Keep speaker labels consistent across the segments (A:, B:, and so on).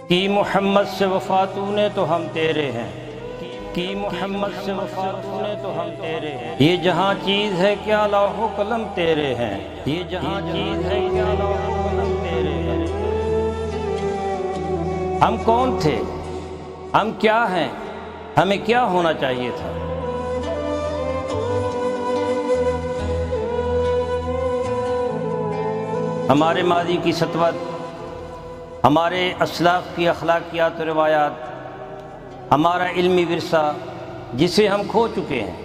A: کی محمد سے وفا تو نے تو ہم تیرے ہیں، کی محمد سے وفا تو نے تو ہم تیرے ہیں، یہ جہاں چیز ہے کیا لوح و قلم تیرے ہیں، یہ جہاں چیز ہے کیا لوح و قلم تیرے ہیں۔ ہم کون تھے، ہم کیا ہیں، ہمیں کیا ہونا چاہیے تھا؟ ہمارے ماضی کی سطوت، ہمارے اسلاف کی اخلاقیات و روایات، ہمارا علمی ورثہ جسے ہم کھو چکے ہیں،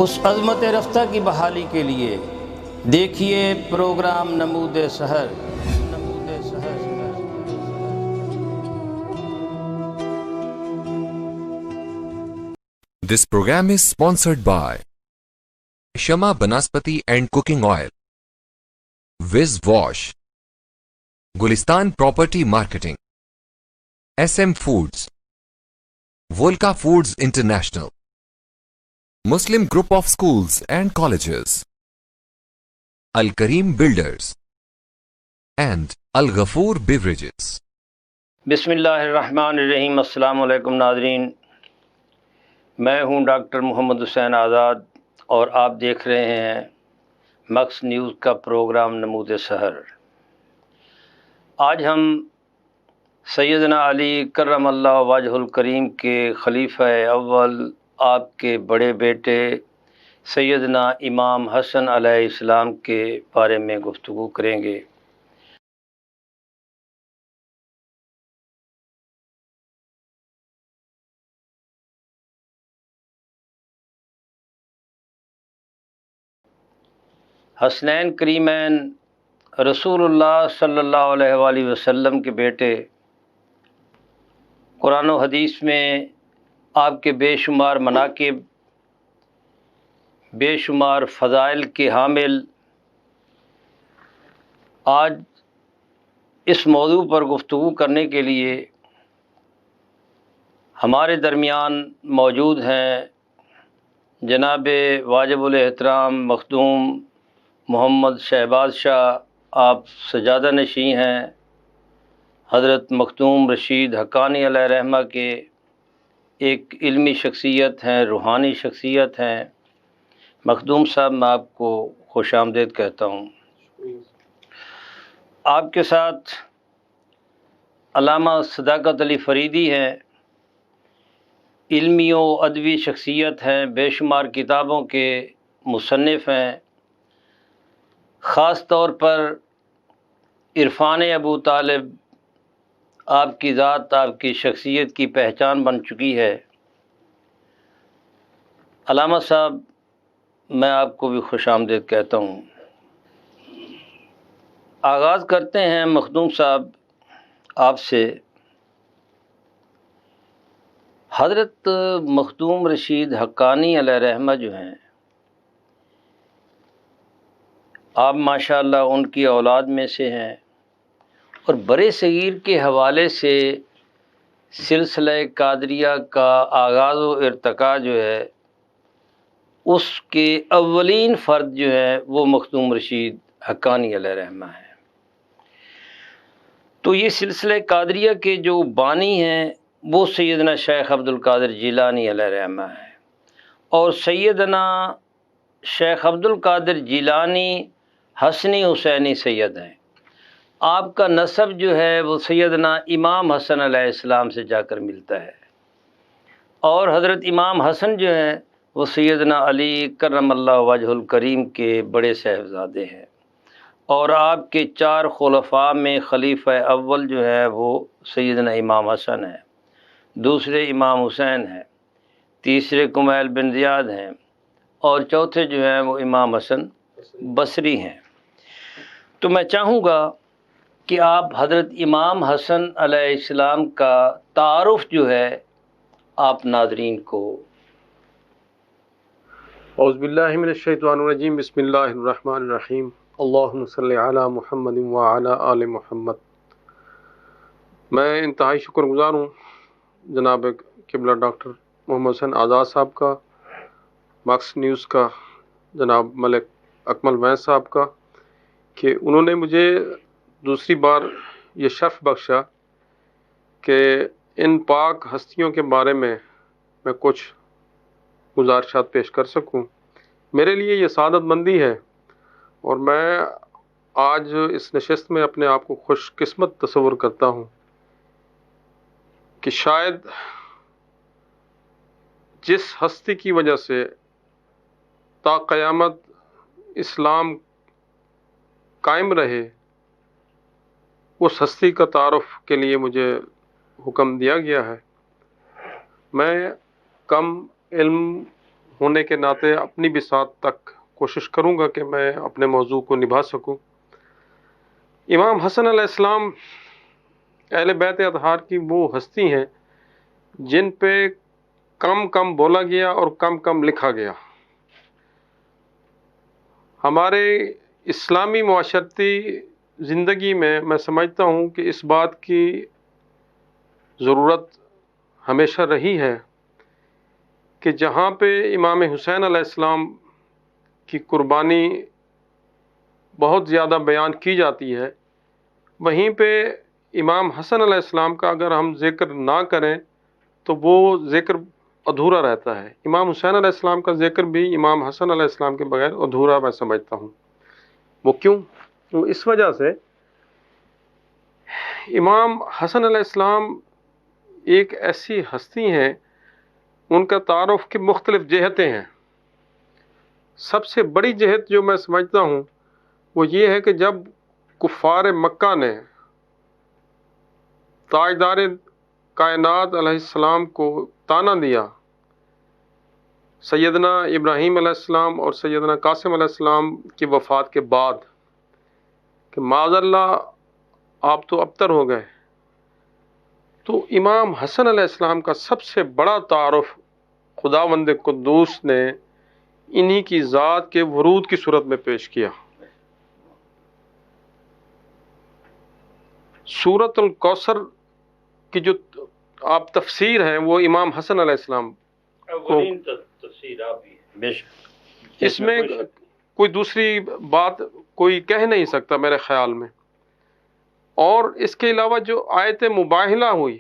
A: اس عظمت رفتہ کی بحالی کے لیے دیکھیے پروگرام نمود سحر۔
B: This program is sponsored by Shama Banaspati and Cooking Oil, Wiz Wash, Gulistan Property Marketing, SM Foods, Volca Foods International, Muslim Group of Schools and Colleges, Al Kareem Builders, and Al Ghafoor Beverages.
A: بسم اللہ الرحمن الرحیم۔ السلام علیکم ناظرین، میں ہوں doctor محمد حسین آزاد اور آپ دیکھ رہے ہیں مکس نیوز کا پروگرام نمود سحر۔ آج ہم سیدنا علی کرم اللہ وجہ الکریم کے خلیفہ اول، آپ کے بڑے بیٹے سیدنا امام حسن علیہ السلام کے بارے میں گفتگو کریں گے۔ حسنین کریمین رسول اللہ صلی اللہ علیہ وآلہ وسلم کے بیٹے، قرآن و حدیث میں آپ کے بے شمار مناقب، بے شمار فضائل کے حامل، آج اس موضوع پر گفتگو کرنے کے لیے ہمارے درمیان موجود ہیں جناب واجب الاحترام مخدوم محمد شہباز شاہ، آپ سجادہ نشین ہیں، حضرت مخدوم رشید حقانی علیہ رحمہ کے ایک علمی شخصیت ہیں، روحانی شخصیت ہیں۔ مخدوم صاحب، میں آپ کو خوش آمدید کہتا ہوں۔ آپ کے ساتھ علامہ صداقت علی فریدی ہیں، علمی و ادبی شخصیت ہیں، بے شمار کتابوں کے مصنف ہیں، خاص طور پر عرفان ابو طالب آپ کی ذات، آپ کی شخصیت کی پہچان بن چکی ہے۔ علامہ صاحب، میں آپ کو بھی خوش آمدید کہتا ہوں۔ آغاز کرتے ہیں مخدوم صاحب آپ سے۔ حضرت مخدوم رشید حقانی علیہ رحمہ جو ہیں، آپ ماشاءاللہ ان کی اولاد میں سے ہیں، اور برے صغیر کے حوالے سے سلسلہ قادریہ کا آغاز و ارتقاء جو ہے، اس کے اولین فرد جو ہے وہ مخدوم رشید حقانی علیہ رحمہ ہے۔ تو یہ سلسلہ قادریہ کے جو بانی ہیں وہ سیدنا شیخ عبد القادر جیلانی علیہ رحمہ ہے، اور سیدنا شیخ عبد القادر جیلانی حسنی حسینی سید ہیں۔ آپ کا نسب جو ہے وہ سیدنا امام حسن علیہ السلام سے جا کر ملتا ہے، اور حضرت امام حسن جو ہیں وہ سیدنا علی کرم اللہ وجہ الکریم کے بڑے صاحبزادے ہیں، اور آپ کے 4 خلفاء میں خلیفہ اول جو ہے وہ سیدنا امام حسن ہیں، دوسرے امام حسین ہیں، تیسرے کمیل بن زیاد ہیں، اور چوتھے جو ہیں وہ امام حسن بصری ہیں۔ تو میں چاہوں گا کہ آپ حضرت امام حسن علیہ السلام کا تعارف جو ہے آپ ناظرین کو۔
C: اعوذ باللہ من الشیطان الرجیم، بسم اللہ الرحمن الرحیم، اللہم صلی علی محمد وعلی آل محمد۔ میں انتہائی شکر گزار ہوں جناب قبلہ ڈاکٹر محمد حسین آزاد صاحب کا، مکس نیوز کا، جناب ملک اکمل ویس صاحب کا، کہ انہوں نے مجھے دوسری بار یہ شرف بخشا کہ ان پاک ہستیوں کے بارے میں کچھ گزارشات پیش کر سکوں۔ میرے لیے یہ سعادت مندی ہے، اور میں آج اس نشست میں اپنے آپ کو خوش قسمت تصور کرتا ہوں کہ شاید جس ہستی کی وجہ سے تا قیامت اسلام قائم رہے، اس ہستی کا تعارف کے لیے مجھے حکم دیا گیا ہے۔ میں کم علم ہونے کے ناطے اپنی بساط تک کوشش کروں گا کہ میں اپنے موضوع کو نبھا سکوں۔ امام حسن علیہ السلام اہل بیت اطہار کی وہ ہستی ہیں جن پہ کم کم بولا گیا اور کم کم لکھا گیا۔ ہمارے اسلامی معاشرتی زندگی میں سمجھتا ہوں کہ اس بات کی ضرورت ہمیشہ رہی ہے کہ جہاں پہ امام حسین علیہ السلام کی قربانی بہت زیادہ بیان کی جاتی ہے، وہیں پہ امام حسن علیہ السلام کا اگر ہم ذکر نہ کریں تو وہ ذکر ادھورا رہتا ہے۔ امام حسین علیہ السلام کا ذکر بھی امام حسن علیہ السلام کے بغیر ادھورا میں سمجھتا ہوں۔ وہ کیوں؟ وہ اس وجہ سے امام حسن علیہ السلام ایک ایسی ہستی ہیں، ان کا تعارف کی مختلف جہتیں ہیں۔ سب سے بڑی جہت جو میں سمجھتا ہوں وہ یہ ہے کہ جب کفار مکہ نے تاجدار کائنات علیہ السلام کو طعنہ دیا، سیدنا ابراہیم علیہ السلام اور سیدنا قاسم علیہ السلام کی وفات کے بعد، کہ معاذ اللہ آپ تو ابتر ہو گئے، تو امام حسن علیہ السلام کا سب سے بڑا تعارف خداوند قدوس نے انہی کی ذات کے ورود کی صورت میں پیش کیا۔ سورۃ الکوثر کی جو آپ تفسیر ہے وہ امام حسن علیہ السلام کو، اس میں کوئی دوسری بات کوئی کہہ نہیں سکتا میرے خیال میں۔ اور اس کے علاوہ جو آیت مباہلہ ہوئی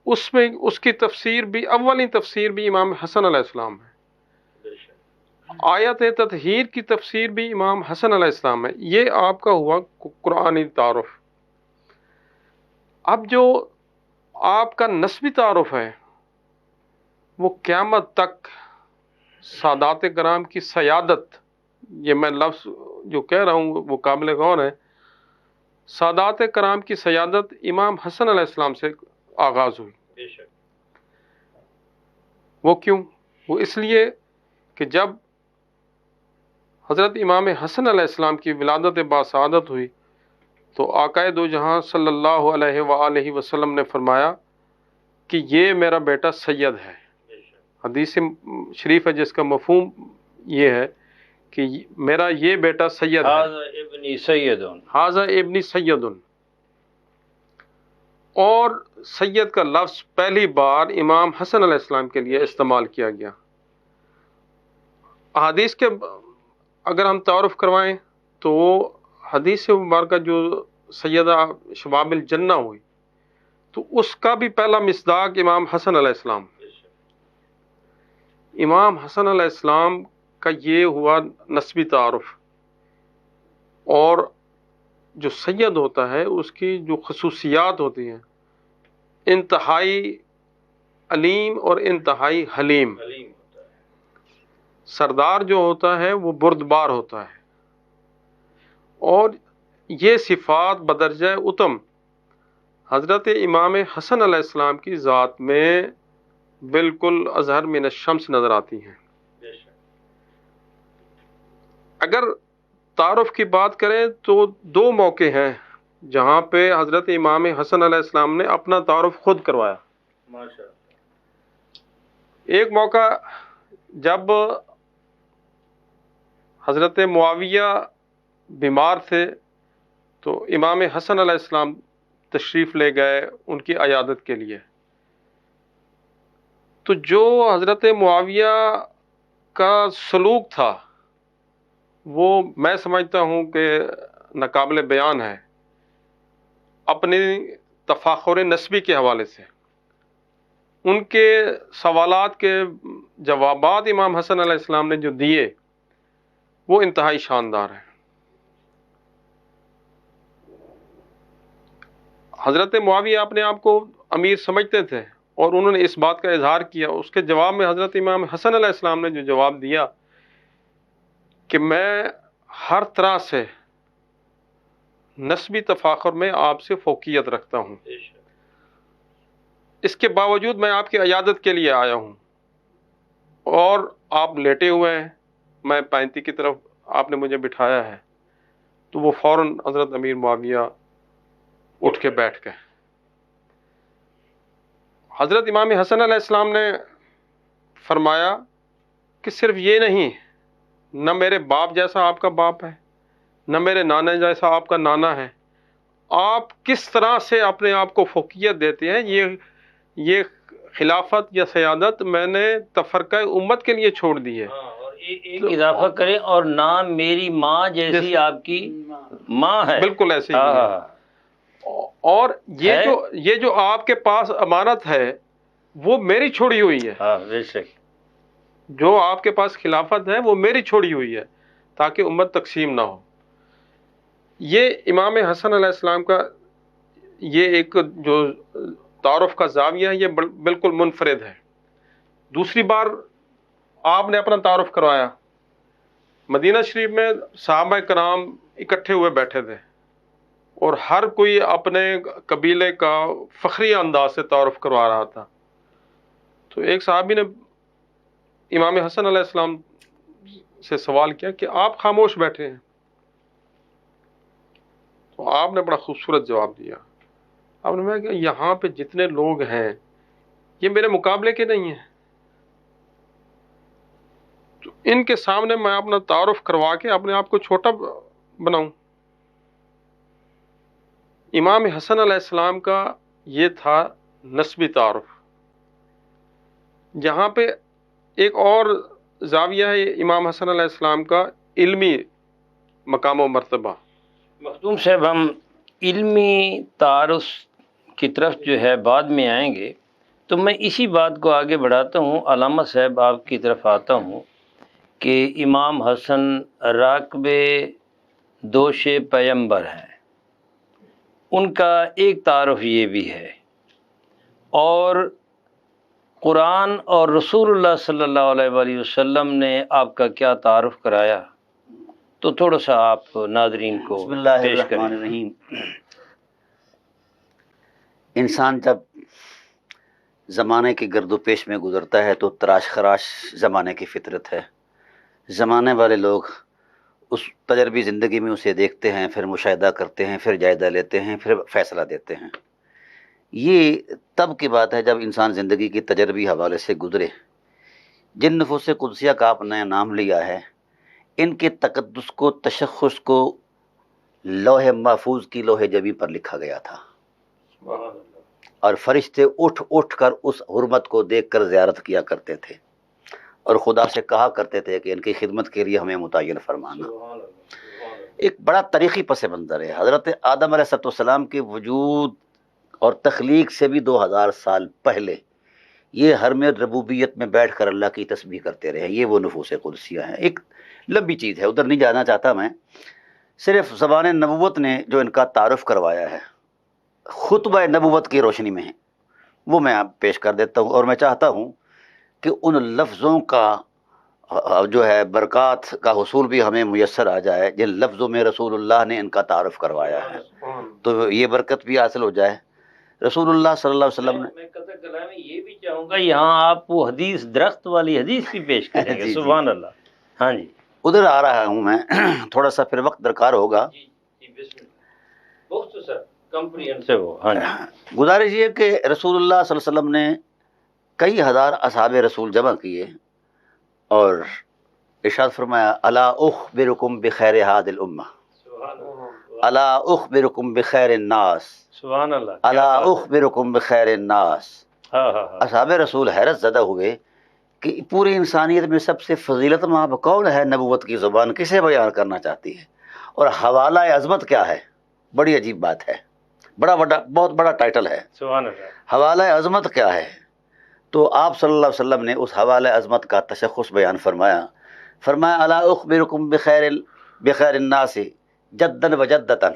C: اس میں اس کی تفسیر بھی، اولین تفسیر بھی امام حسن علیہ السلام ہے۔ آیت تطہیر کی تفسیر بھی امام حسن علیہ السلام ہے۔ یہ آپ کا ہوا قرآنی تعارف۔ اب جو آپ کا نسبی تعارف ہے وہ قیامت تک سادات کرام کی سیادت، یہ میں لفظ جو کہہ رہا ہوں وہ قابل غور ہے، سادات کرام کی سیادت امام حسن علیہ السلام سے آغاز ہوئی۔ وہ کیوں؟ وہ اس لیے کہ جب حضرت امام حسن علیہ السلام کی ولادت باسعادت ہوئی تو آقائے دو جہاں صلی اللہ علیہ وآلہ وسلم نے فرمایا کہ یہ میرا بیٹا سید ہے۔ حدیث شریف ہے جس کا مفہوم یہ ہے کہ میرا یہ بیٹا سید ہے، ھذا ابنی سید۔ اور سید کا لفظ پہلی بار امام حسن علیہ السلام کے لیے استعمال کیا گیا۔ حدیث کے اگر ہم تعارف کروائیں تو حدیث مبارکہ جو سیدہ شباب الجنہ ہوئی تو اس کا بھی پہلا مصداق امام حسن علیہ السلام۔ امام حسن علیہ السلام کا یہ ہوا نسبی تعارف۔ اور جو سید ہوتا ہے اس کی جو خصوصیات ہوتی ہیں، انتہائی علیم اور انتہائی حلیم۔ سردار جو ہوتا ہے وہ بردبار ہوتا ہے، اور یہ صفات بدرجہ اتم حضرت امام حسن علیہ السلام کی ذات میں بالکل اظہر من الشمس نظر آتی ہیں۔ اگر تعارف کی بات کریں تو دو موقع ہیں جہاں پہ حضرت امام حسن علیہ السلام نے اپنا تعارف خود کروایا۔ ایک موقع جب حضرت معاویہ بیمار تھے تو امام حسن علیہ السلام تشریف لے گئے ان کی عیادت کے لیے۔ تو جو حضرت معاویہ کا سلوک تھا وہ میں سمجھتا ہوں کہ ناقابل بیان ہے اپنی تفاخر نسبی کے حوالے سے۔ ان کے سوالات کے جوابات امام حسن علیہ السلام نے جو دیے وہ انتہائی شاندار ہیں۔ حضرت معاویہ اپنے آپ کو امیر سمجھتے تھے اور انہوں نے اس بات کا اظہار کیا، اس کے جواب میں حضرت امام حسن علیہ السلام نے جو جواب دیا کہ میں ہر طرح سے نسبی تفاخر میں آپ سے فوقیت رکھتا ہوں، اس کے باوجود میں آپ کی عیادت کے لیے آیا ہوں اور آپ لیٹے ہوئے ہیں، میں پینتی کی طرف آپ نے مجھے بٹھایا ہے، تو وہ فوراً حضرت امیر معاویہ اٹھ کے بیٹھ گئے۔ حضرت امام حسن علیہ السلام نے فرمایا کہ صرف یہ نہیں، نہ میرے باپ جیسا آپ کا باپ ہے، نہ میرے نانا جیسا آپ کا نانا ہے، آپ کس طرح سے اپنے آپ کو فوقیت دیتے ہیں، یہ خلافت یا سیادت میں نے تفرقہ امت کے لیے چھوڑ دی ہے۔
A: اور ایک اضافہ کریں، اور نام میری ماں جیسی آپ کی ماں ہے،
C: بالکل ایسے ہی ہے۔ اور یہ جو آپ کے پاس امانت ہے وہ میری چھوڑی ہوئی ہے،
A: بے شک،
C: جو آپ کے پاس خلافت ہے وہ میری چھوڑی ہوئی ہے تاکہ امت تقسیم نہ ہو۔ یہ امام حسن علیہ السلام کا یہ ایک جو تعارف کا زاویہ ہے یہ بالکل منفرد ہے۔ دوسری بار آپ نے اپنا تعارف کروایا، مدینہ شریف میں صحابہ کرام اکٹھے ہوئے بیٹھے تھے اور ہر کوئی اپنے قبیلے کا فخری انداز سے تعارف کروا رہا تھا، تو ایک صحابی نے امام حسن علیہ السلام سے سوال کیا کہ آپ خاموش بیٹھے ہیں، تو آپ نے بڑا خوبصورت جواب دیا۔ آپ نے کہا کہ یہاں پہ جتنے لوگ ہیں یہ میرے مقابلے کے نہیں ہیں، تو ان کے سامنے میں اپنا تعارف کروا کے اپنے آپ کو چھوٹا بناؤں۔ امام حسن علیہ السلام کا یہ تھا نسبی تعارف۔ جہاں پہ ایک اور زاویہ ہے امام حسن علیہ السلام کا علمی مقام و مرتبہ۔
A: مخدوم صاحب، ہم علمی تعارف کی طرف جو ہے بعد میں آئیں گے، تو میں اسی بات کو آگے بڑھاتا ہوں۔ علامہ صاحب آپ کی طرف آتا ہوں کہ امام حسن راکب دوش پیمبر ہیں، ان کا ایک تعارف یہ بھی ہے، اور قرآن اور رسول اللہ صلی اللہ علیہ وآلہ وسلم نے آپ کا کیا تعارف کرایا، تو تھوڑا سا آپ ناظرین کو
D: بسم اللہ
A: پیش
D: الرحمن
A: کریں۔
D: الرحیم۔ انسان جب زمانے کی گرد و پیش میں گزرتا ہے تو تراش خراش زمانے کی فطرت ہے۔ زمانے والے لوگ اس تجربی زندگی میں اسے دیکھتے ہیں، پھر مشاہدہ کرتے ہیں، پھر جائزہ لیتے ہیں، پھر فیصلہ دیتے ہیں۔ یہ تب کی بات ہے جب انسان زندگی کی تجربی حوالے سے گزرے۔ جن نفوس قدسیہ کا آپ نے نام لیا ہے، ان کے تقدس کو، تشخص کو لوح محفوظ کی لوح جبی پر لکھا گیا تھا، اور فرشتے اٹھ اٹھ کر اس حرمت کو دیکھ کر زیارت کیا کرتے تھے اور خدا سے کہا کرتے تھے کہ ان کی خدمت کے لیے ہمیں متعین فرمانا۔ ایک بڑا تاریخی پس منظر ہے۔ حضرت آدم علیہ السلام کے وجود اور تخلیق سے بھی 2000 سال پہلے یہ حرم ربوبیت میں بیٹھ کر اللہ کی تسبیح کرتے رہے۔ یہ وہ نفوس قدسیہ ہیں۔ ایک لمبی چیز ہے، ادھر نہیں جانا چاہتا میں، صرف زبان نبوت نے جو ان کا تعارف کروایا ہے خطبہ نبوت کی روشنی میں ہے، وہ میں آپ پیش کر دیتا ہوں، اور میں چاہتا ہوں کہ ان لفظوں کا جو ہے برکات کا حصول بھی ہمیں میسر آ جائے جن لفظوں میں رسول اللہ نے ان کا تعارف کروایا ہے، تو یہ برکت بھی حاصل ہو جائے۔ رسول اللہ صلی اللہ علیہ وسلم نے
A: میں قطع کلام میں یہ بھی چاہوں گا، یہاں آپ وہ حدیث، درخت والی حدیث بھی پیش کریں گے۔
D: جی، جی۔
A: سبحان اللہ۔ ہاں جی،
D: ادھر آ رہا ہوں میں، تھوڑا سا پھر وقت درکار ہوگا۔
A: جی جی، بسم اللہ، مختصر کمپریہنسو ہو۔ ہاں جی،
D: گزارش یہ کہ رسول اللہ صلی اللہ علیہ وسلم نے کئی ہزار اصحاب رسول جمع کیے اور ارشاد فرمایا، الا اخبرکم بخیر هذه الامہ،
A: سبحان اللہ،
D: الا اخبرکم بخیر الناس،
A: سبحان اللہ،
D: الا اخبرکم بخیر الناس۔
A: ہاں ہاں ہاں،
D: اصحاب رسول حیرت زدہ ہوئے کہ پوری انسانیت میں سب سے فضیلت مآب کون ہے؟ نبوت کی زبان کسے بیان کرنا چاہتی ہے؟ اور حوالہ عظمت کیا ہے؟ بڑی عجیب بات ہے، بہت بڑا ٹائٹل ہے،
A: سبحان اللہ۔
D: حوالہ عظمت کیا ہے؟ تو آپ صلی اللہ علیہ وسلم نے اس حوالہ عظمت کا تشخص بیان فرمایا الا اخبرکم بخیر الناس جدا و جدتا،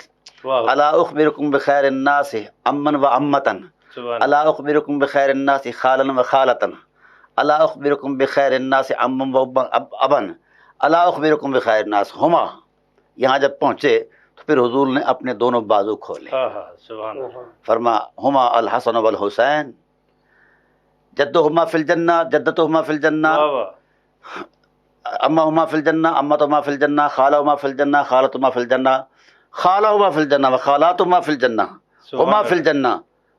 D: الا اخبرکم بخیر الناس امن و امتا، الا اخبرکم بخیر الناس خالا و خالتا، الا اخبرکم بخیر الناس امن و ابن، الا اخبرکم بخیر الناس ہما۔ یہاں جب پہنچے تو پھر حضور نے اپنے دونوں بازو کھولے، فرما ہما الحسن والحسین جدہما فی الجنہ جدتہما فی الجنہ، امہما فی الجنہ امتہما فی الجنہ، خالہما فی الجنہ خالتہما فی الجنہ، خالہما فی الجنہ وخالاتہما فی الجنہ، ہما فی الجنہ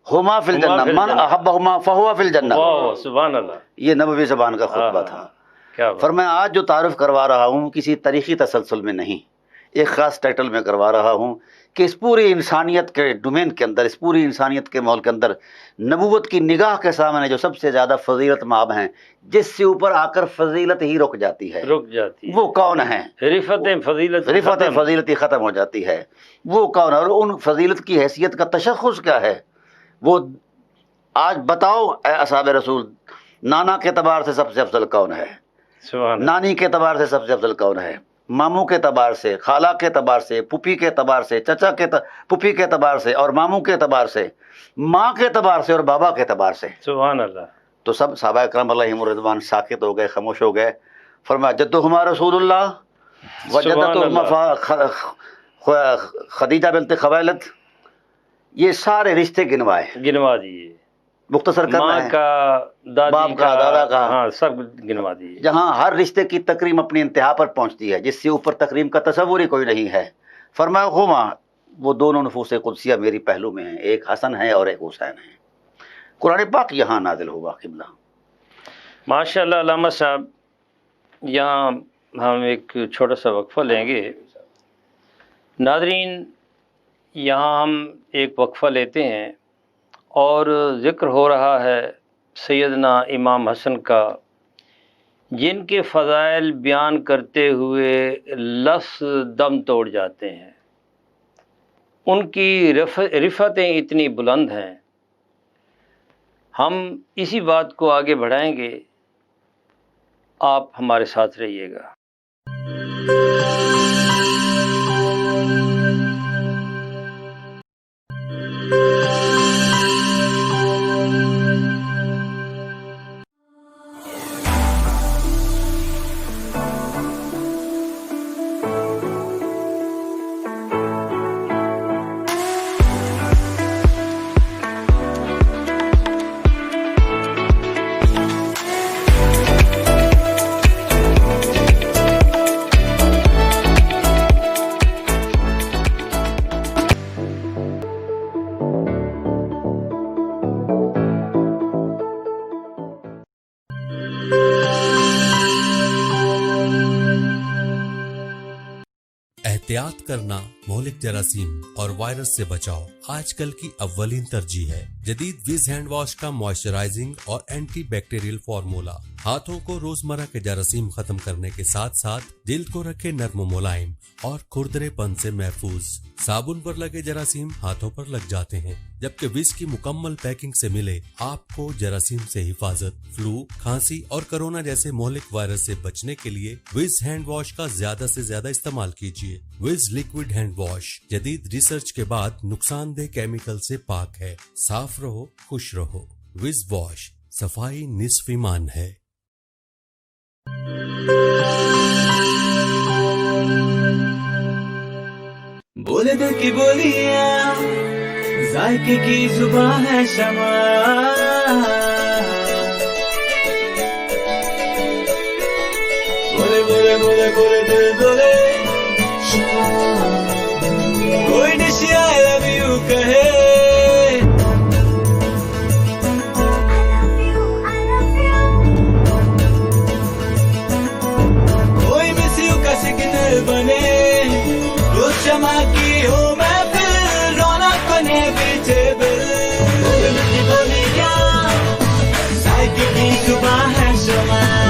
D: ہما فی الجنہ، من احبہما فہو فی الجنہ۔
A: سبحان اللہ،
D: یہ نبوی زبان کا خطبہ تھا۔ فرمایا آج جو تعارف کروا رہا ہوں کسی تاریخی تسلسل میں نہیں، ایک خاص ٹائٹل میں کروا رہا ہوں کہ اس پوری انسانیت کے ڈومین کے اندر، اس پوری انسانیت کے ماحول کے اندر نبوت کی نگاہ کے سامنے جو سب سے زیادہ فضیلت مآب ہیں، جس سے اوپر آ کر فضیلت ہی رک جاتی ہے، وہ کون ہے؟ رفعت فضیلت ہی ختم ہو جاتی ہے، وہ کون ہے؟ اور ان فضیلت کی حیثیت کا تشخص کیا ہے؟ وہ آج بتاؤ اے اصحاب رسول، نانا کے اعتبار سے سب سے افضل کون ہے؟ نانی کے اعتبار سے سب سے افضل کون ہے؟ ماموں کے اعتبار سے، خالہ کے اعتبار سے، پھوپھی کے اعتبار سے، چچا کے پھوپھی کے اعتبار سے، اور ماموں کے اعتبار سے، ماں کے اعتبار سے، اور بابا کے اعتبار سے۔
A: سبحان اللہ۔
D: تو سب صحابہ کرام علیہم الرضوان ساکت ہو گئے، خاموش ہو گئے۔ فرمایا جدہما رسول اللہ و جدتہما خدیجہ بنت خویلد، یہ سارے رشتے گنوا دیے، مختصر کرنا
A: ماں
D: ہے،
A: کا، دادی
D: باپ کا، دادا کا،
A: ہاں سب گنوا دیے۔
D: جہاں ہر رشتے کی تکریم اپنی انتہا پر پہنچتی ہے، جس سے اوپر تکریم کا تصور ہی کوئی نہیں ہے۔ فرمایا ہما، وہ دونوں نفوس قدسیہ میری پہلو میں ہیں، ایک حسن ہے اور ایک حسین ہے۔ قرآن پاک یہاں نازل ہوا قبلہ۔
A: ماشاء اللہ علامہ صاحب، یہاں ہم ایک چھوٹا سا وقفہ لیں گے۔ ناظرین، یہاں ہم ایک وقفہ لیتے ہیں اور ذکر ہو رہا ہے سیدنا امام حسن کا، جن کے فضائل بیان کرتے ہوئے لفظ دم توڑ جاتے ہیں۔ ان کی رفعتیں اتنی بلند ہیں۔ ہم اسی بات کو آگے بڑھائیں گے، آپ ہمارے ساتھ رہیے گا۔
E: احتیاط کرنا، مہلک جراثیم اور وائرس سے بچاؤ آج کل کی اولین ترجیح ہے۔ جدید ویز ہینڈ واش کا موئسچرائزنگ اور اینٹی بیکٹیریل فارمولا ہاتھوں کو روزمرہ کے جراثیم ختم کرنے کے ساتھ ساتھ جلد کو رکھے نرم و ملائم اور کھردرے پن سے محفوظ۔ صابن پر لگے جراثیم ہاتھوں پر لگ جاتے ہیں، جبکہ ویز کی مکمل پیکنگ سے ملے آپ کو جراثیم سے حفاظت۔ فلو، کھانسی اور کرونا جیسے مہلک وائرس سے بچنے کے لیے ویز ہینڈ واش کا زیادہ سے زیادہ استعمال کیجیے۔ ویز لیکوڈ ہینڈ واش جدید ریسرچ کے بعد نقصان دہ کیمیکل سے پاک ہے۔ صاف رہو، خوش رہو۔ ویز واش، صفائی نصف ایمان ہے۔
F: بولے دل کی بولیاں، ذائقے کی زبان ہے شمع، بولے بولے بولے بولے دل بولے، کوئی ڈش آئی لو یو کہے، کوئی مس یو کا سگنل بنے، روز جمع کی ہو میں پھر رونق بنے بیچے بل، بولے دل کی بولیاں، ذائقے کی زبان ہے شمع۔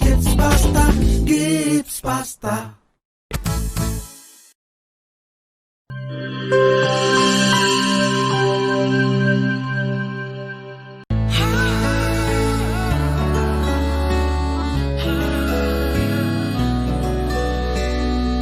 F: Gibbs pasta, Gibbs pasta.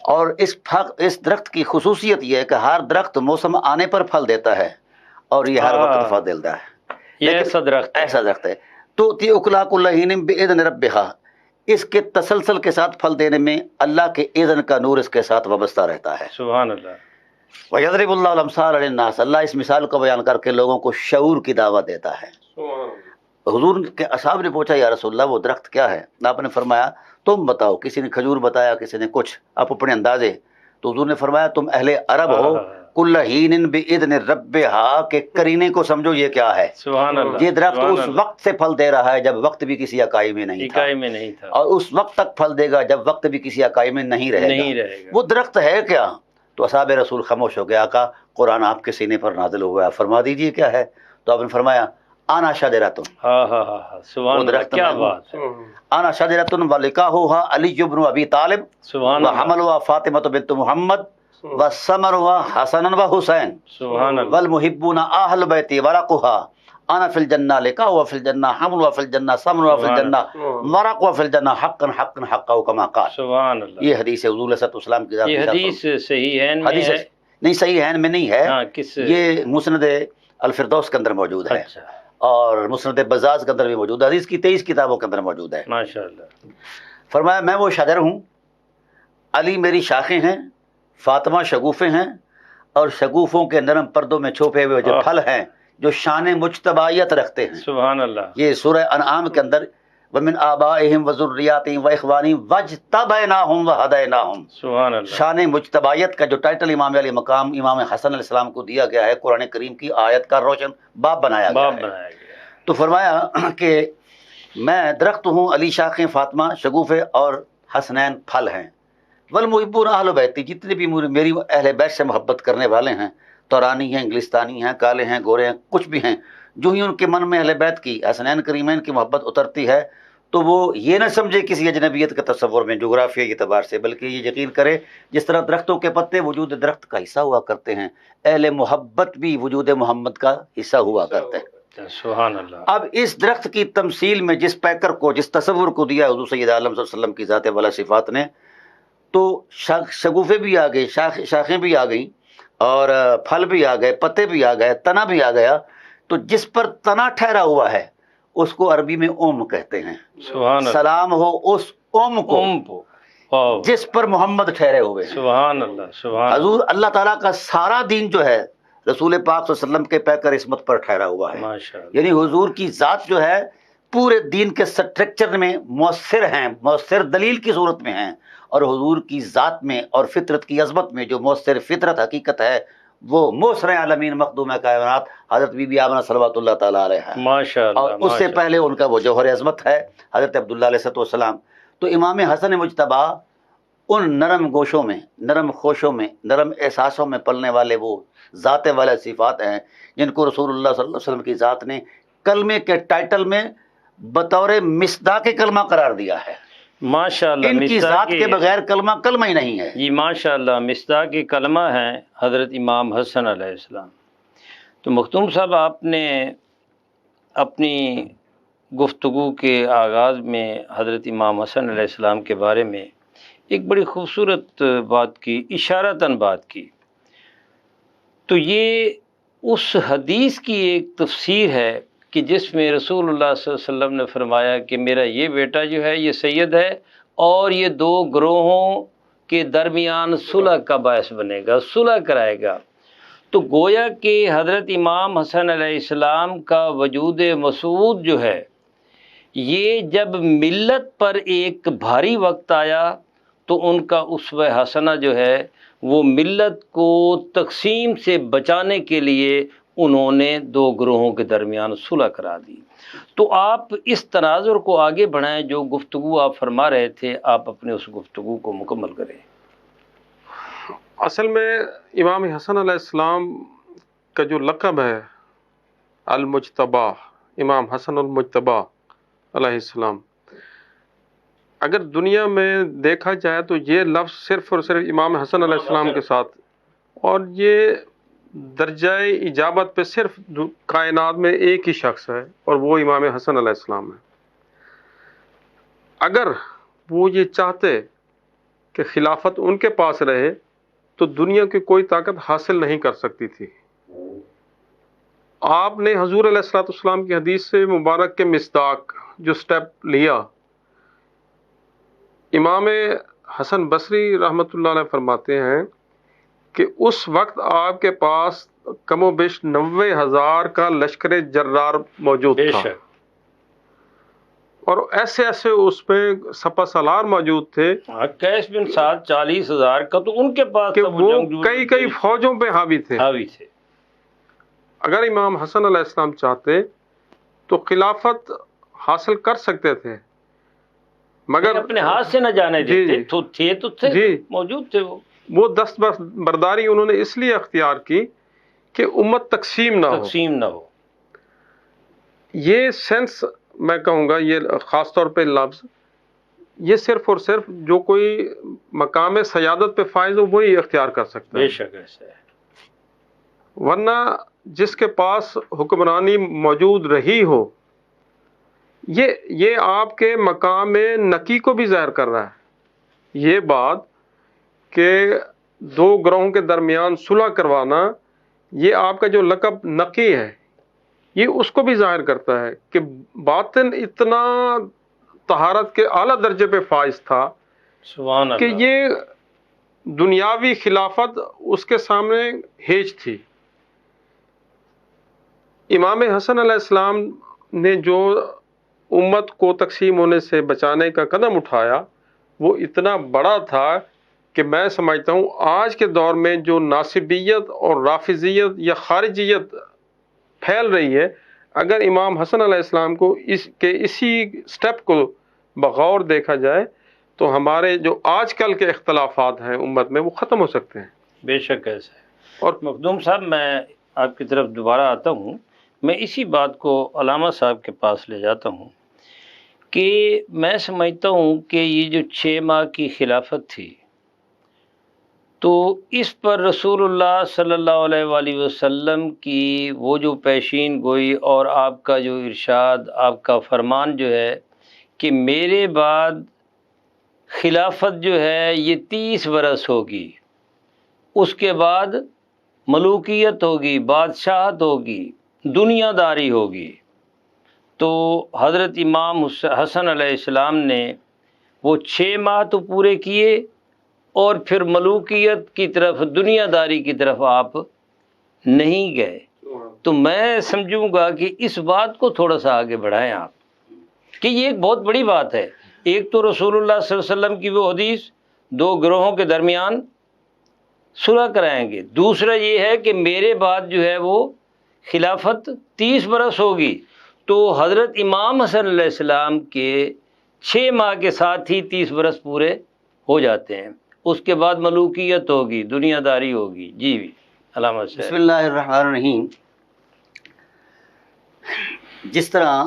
D: اور اس درخت کی خصوصیت یہ ہے کہ ہر درخت موسم آنے پر پھل دیتا ہے اور یہ ہر وقت پھل دیتا ہے.
A: یہ ایسا
D: درخت ہے. تو تی اکلا کل حین باذن ربھا، اس کے تسلسل کے ساتھ پھل دینے میں اللہ کے اذن کا نور اس کے ساتھ وابستہ رہتا ہے.
A: سبحان اللہ.
D: وَيَضْرِبُ اللَّهُ الْأَمْثَالَ لِلنَّاسِ، اللہ اس مثال کو بیان کر کے لوگوں کو شعور کی دعوت دیتا ہے. حضور کے اصحاب نے پوچھا یا رسول اللہ وہ درخت کیا ہے؟ آپ نے فرمایا تم بتاؤ. کسی نے کھجور بتایا، کسی نے کچھ، آپ اپنے اندازے. تو حضور نے فرمایا تم اہل عرب ہو، کل حین باذن ربھا کے کرینے کو سمجھو یہ کیا ہے.
A: سبحان اللہ.
D: یہ درخت اس وقت سے پھل دے رہا ہے جب وقت بھی کسی اکائی میں نہیں تھا، اور اس وقت تک پھل دے گا جب وقت بھی کسی اکائی میں نہیں رہے گا. وہ درخت ہے کیا؟ تو اصحاب رسول خاموش ہو گیا. آقا قرآن آپ کے سینے پر نازل ہوا ہے، فرما دیجئے کیا ہے. تو آپ نے فرمایا انا شجرۃ.
A: سبحان اللہ، کیا بات ہے.
D: انا شجرۃ ولقاؤھا علی بن ابی طالب وحملھا فاطمہ بنت محمد وثمرھا حسن و حسین والمحبون اہل بیتی ورقھا انا فی الجنہ لقاؤھا فی الجنہ حملھا فی الجنہ ثمرھا فی الجنہ ورقھا فی الجنہ حقا حقا حقا کما قال.
A: سبحان اللہ.
D: یہ حدیث حضور صلی اللہ علیہ وسلم کی ذات.
A: یہ حدیث صحیح ہے
D: نہیں، صحیح ہے میں نہیں ہے. یہ مسند الفردوس کے اندر موجود ہے اور مسند بزاز کے اندر بھی موجود ہے. حدیث کی 23 کتابوں کے اندر موجود ہے.
A: ماشاءاللہ.
D: فرمایا میں وہ شجر ہوں، علی میری شاخیں ہیں، فاطمہ شگوفے ہیں، اور شگوفوں کے نرم پردوں میں چھپے ہوئے جو پھل ہیں جو شان مجتبائیت رکھتے ہیں.
A: سبحان اللہ.
D: یہ سورہ انعام کے اندر ومن آبائہم وذریاتہم واخوانہم واجتبیناہم وہدیناہم.
A: سبحان اللہ.
D: شان مجتبائیت کا جو ٹائٹل امام علی مقام امام حسن علیہ السلام کو دیا گیا ہے، قرآن کریم کی آیت کا روشن باب بنایا گیا ہے. تو فرمایا کہ میں درخت ہوں، علی شاخیں، فاطمہ شگوفے اور حسنین پھل ہیں. والمحبون اہل بیتی، جتنے بھی میری اہل بیت سے محبت کرنے والے ہیں، تورانی ہیں، انگلستانی ہیں، کالے ہیں، گورے ہیں، کچھ بھی ہیں، جو ہی ان کے من میں اہل بیت کی، حسنین کریمین کی محبت اترتی ہے تو وہ یہ نہ سمجھے کسی اجنبیت کے تصور میں جغرافیائی اعتبار سے، بلکہ یہ یقین کرے جس طرح درختوں کے پتے وجود درخت کا حصہ ہوا کرتے ہیں، اہل محبت بھی وجود محمد کا حصہ ہوا کرتے ہیں.
A: سبحان اللہ.
D: اب اس درخت کی تمثیل میں جس پیکر کو، جس تصور کو دیا حضور سید عالم صلی اللہ علیہ وسلم کی ذات والا صفات نے، تو شگوفے بھی آ گئے، شاخیں بھی آ گئیں، اور پھل بھی آ گئے، پتے بھی آ گئے، تنا بھی آ گیا. تو جس پر تنا ٹھہرا ہوا ہے اس کو عربی میں اوم کہتے ہیں.
A: سبحان اللہ.
D: سلام ہو اس اوم کو جس پر محمد ٹھہرے ہوئے ہیں.
A: سبحان اللہ. سبحان
D: حضور اللہ تعالیٰ کا سارا دین جو ہے رسول پاک صلی اللہ علیہ وسلم کے پیکر عصمت پر ٹھہرا ہوا ہے.
A: ماشاءاللہ.
D: یعنی حضور کی ذات جو ہے پورے دین کے سٹرکچر میں مؤثر ہیں، مؤثر دلیل کی صورت میں ہیں، اور حضور کی ذات میں اور فطرت کی عظمت میں جو مؤثر فطرت حقیقت ہے وہ موثر عالمین مخدوم کائنات حضرت بی بی آمنہ صلوات اللہ تعالیٰ علیہ ہے.
A: ماشاءاللہ.
D: اور اس سے پہلے ان کا وہ جوہر عظمت ہے حضرت عبداللہ علیہ السلام. تو امام حسن مجتبیٰ ان نرم گوشوں میں، نرم خوشوں میں، نرم احساسوں میں پلنے والے وہ ذات والے صفات ہیں جن کو رسول اللہ صلی اللہ علیہ وسلم کی ذات نے کلمے کے ٹائٹل میں بطور مصداق کلمہ قرار دیا ہے.
A: ماشاءاللہ.
D: ان کی ذات کے بغیر کلمہ ہی نہیں ہے.
A: جی ماشاءاللہ. مصداق کلمہ ہیں حضرت امام حسن علیہ السلام. تو مختوم صاحب آپ نے اپنی گفتگو کے آغاز میں حضرت امام حسن علیہ السلام کے بارے میں ایک بڑی خوبصورت بات کی، اشارتاً بات کی. تو یہ اس حدیث کی ایک تفسیر ہے کہ جس میں رسول اللہ صلی اللہ علیہ وسلم نے فرمایا کہ میرا یہ بیٹا جو ہے یہ سید ہے اور یہ دو گروہوں کے درمیان صلح کا باعث بنے گا، صلح کرائے گا. تو گویا کہ حضرت امام حسن علیہ السلام کا وجود مسعود جو ہے یہ جب ملت پر ایک بھاری وقت آیا تو ان کا اسوہ حسنہ جو ہے وہ ملت کو تقسیم سے بچانے کے لیے انہوں نے دو گروہوں کے درمیان صلح کرا دی. تو آپ اس تناظر کو آگے بڑھائیں، جو گفتگو آپ فرما رہے تھے آپ اپنے اس گفتگو کو مکمل کریں.
C: اصل میں امام حسن علیہ السلام کا جو لقب ہے المجتبی، امام حسن المجتبی علیہ السلام، اگر دنیا میں دیکھا جائے تو یہ لفظ صرف اور صرف امام حسن علیہ السلام کے ساتھ، اور یہ درجہ اجابت پہ صرف کائنات میں ایک ہی شخص ہے اور وہ امام حسن علیہ السلام ہے. اگر وہ یہ چاہتے کہ خلافت ان کے پاس رہے تو دنیا کی کوئی طاقت حاصل نہیں کر سکتی تھی۔ آپ نے حضور علیہ الصلوۃ والسلام کی حدیث سے مبارک کے مصداق جو سٹیپ لیا، امام حسن بصری رحمۃ اللہ علیہ فرماتے ہیں کہ اس وقت آپ کے پاس کم و بیش 90,000 کا لشکر جرار موجود
A: بے
C: تھا،
A: شک،
C: اور ایسے اس پہ سپہ سالار موجود تھے
A: قیس بن سعد 40,000 کا تو ان کے پاس
C: کہ
A: تھا،
C: وہ
A: جنگجو
C: کئی فوجوں پہ حاوی تھے۔
A: حاوی تھے۔
C: اگر امام حسن علیہ السلام چاہتے تو خلافت حاصل کر سکتے تھے، مگر
A: اپنے ہاتھ سے نہ جانے
C: جی
A: دیتے، تو تھے
C: جی
A: موجود تھے
C: وہ دست برداری انہوں نے اس لیے اختیار کی کہ امت تقسیم نہ ہو۔ یہ سینس میں کہوں گا، یہ خاص طور پہ لفظ، یہ صرف اور صرف جو کوئی مقام سیادت پہ فائز ہو وہی اختیار کر سکتا ہے،
A: بے شک ایسا ہے۔
C: ورنہ جس کے پاس حکمرانی موجود رہی ہو، یہ آپ کے مقام نقی کو بھی ظاہر کر رہا ہے۔ یہ بات کہ دو گروہوں کے درمیان صلح کروانا، یہ آپ کا جو لقب نقی ہے، یہ اس کو بھی ظاہر کرتا ہے کہ باطن اتنا طہارت کے اعلیٰ درجے پہ فائز تھا
A: سبحان
C: کہ
A: اللہ۔
C: یہ دنیاوی خلافت اس کے سامنے ہیج تھی۔ امام حسن علیہ السلام نے جو امت کو تقسیم ہونے سے بچانے کا قدم اٹھایا وہ اتنا بڑا تھا کہ میں سمجھتا ہوں آج کے دور میں جو ناصبیت اور رافضیت یا خارجیت پھیل رہی ہے، اگر امام حسن علیہ السلام کو اسی سٹیپ کو بغور دیکھا جائے تو ہمارے جو آج کل کے اختلافات ہیں امت میں وہ ختم ہو سکتے ہیں۔
A: بے شک ایسا ہے۔ اور مخدوم صاحب، میں آپ کی طرف دوبارہ آتا ہوں، میں اسی بات کو علامہ صاحب کے پاس لے جاتا ہوں کہ میں سمجھتا ہوں کہ یہ جو 6 ماہ کی خلافت تھی تو اس پر رسول اللہ صلی اللہ علیہ وآلہ وسلم کی وہ جو پیشین گوئی اور آپ کا جو ارشاد، آپ کا فرمان جو ہے کہ میرے بعد خلافت جو ہے یہ 30 برس ہوگی، اس کے بعد ملوکیت ہوگی، بادشاہت ہوگی، دنیا داری ہوگی۔ تو حضرت امام حسن علیہ السلام نے وہ 6 ماہ تو پورے کیے اور پھر ملوکیت کی طرف، دنیا داری کی طرف آپ نہیں گئے۔ تو میں سمجھوں گا کہ اس بات کو تھوڑا سا آگے بڑھائیں آپ، کہ یہ ایک بہت بڑی بات ہے۔ ایک تو رسول اللہ صلی اللہ علیہ وسلم کی وہ حدیث، 2 گروہوں کے درمیان صلح کرائیں گے، دوسرا یہ ہے کہ میرے بعد جو ہے وہ خلافت 30 برس ہوگی، تو حضرت امام حسن علیہ السلام کے 6 ماہ کے ساتھ ہی 30 برس پورے ہو جاتے ہیں، اس کے بعد ملوکیت ہوگی، دنیا داری ہوگی۔ جی علامہ صاحب۔
D: بسم اللہ الرحمن الرحیم۔ جس طرح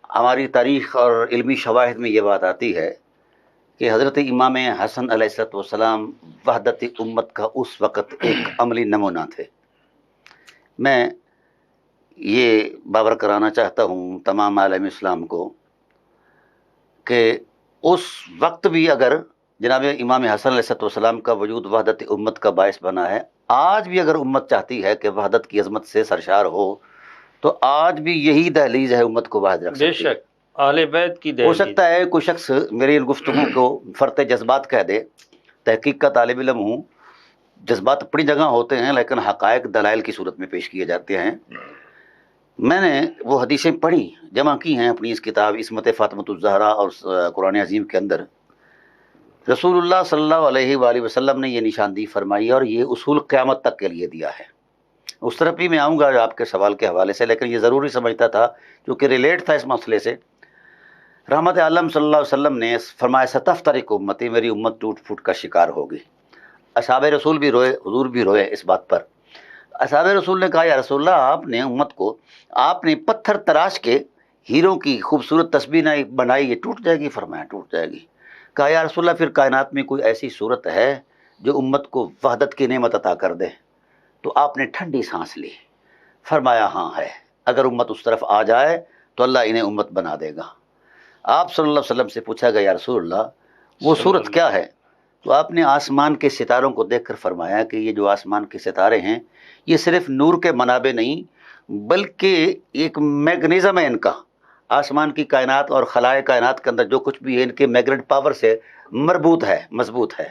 D: ہماری تاریخ اور علمی شواہد میں یہ بات آتی ہے کہ حضرت امام حسن علیہ السلام وحدت امت کا اس وقت ایک عملی نمونہ تھے، میں یہ باور کرانا چاہتا ہوں تمام عالم اسلام کو کہ اس وقت بھی اگر جناب امام حسن علیہ السلام کا وجود وحدت امت کا باعث بنا ہے، آج بھی اگر امت چاہتی ہے کہ وحدت کی عظمت سے سرشار ہو تو آج بھی یہی دہلیز ہے امت کو واحد رکھ سکتی ہے۔
A: بے شک اہل بیت کی دہلیز۔
D: ہو سکتا ہے کوئی شخص میری ان گفتگو کو فرط جذبات کہہ دے، تحقیق کا طالب علم ہوں، جذبات اپنی جگہ ہوتے ہیں لیکن حقائق دلائل کی صورت میں پیش کیے جاتے ہیں۔ میں نے وہ حدیثیں پڑھی، جمع کی ہیں اپنی اس کتاب عصمت فاطمۃ الزہرا اور قرآن عظیم کے اندر۔ رسول اللہ صلی اللہ علیہ وآلہ وسلم نے یہ نشاندہی فرمائی اور یہ اصول قیامت تک کے لیے دیا ہے۔ اس طرف بھی میں آؤں گا آپ کے سوال کے حوالے سے، لیکن یہ ضروری سمجھتا تھا کیونکہ ریلیٹ تھا اس مسئلے سے۔ رحمت عالم صلی اللہ علیہ وسلم نے فرمایا ستفترق امتی، میری امت ٹوٹ پھوٹ کا شکار ہوگی۔ اصحاب رسول بھی روئے، حضور بھی روئے اس بات پر۔ اصحاب رسول نے کہا یا رسول اللہ، آپ نے امت کو، آپ نے پتھر تراش کے ہیروں کی خوبصورت تسبیح بنائی، یہ ٹوٹ جائے گی؟ فرمایا ٹوٹ جائے گی۔ کہا یا رسول اللہ، پھر کائنات میں کوئی ایسی صورت ہے جو امت کو وحدت کی نعمت عطا کر دے؟ تو آپ نے ٹھنڈی سانس لی، فرمایا ہاں ہے، اگر امت اس طرف آ جائے تو اللہ انہیں امت بنا دے گا۔ آپ صلی اللہ علیہ وسلم سے پوچھا گیا یا رسول اللہ وہ صورت کیا ہے؟ تو آپ نے آسمان کے ستاروں کو دیکھ کر فرمایا کہ یہ جو آسمان کے ستارے ہیں یہ صرف نور کے منابع نہیں بلکہ ایک میکنزم ہے ان کا، آسمان کی کائنات اور خلائے کائنات کے اندر جو کچھ بھی ہے ان کے میگنیٹ پاور سے مربوط ہے، مضبوط ہے۔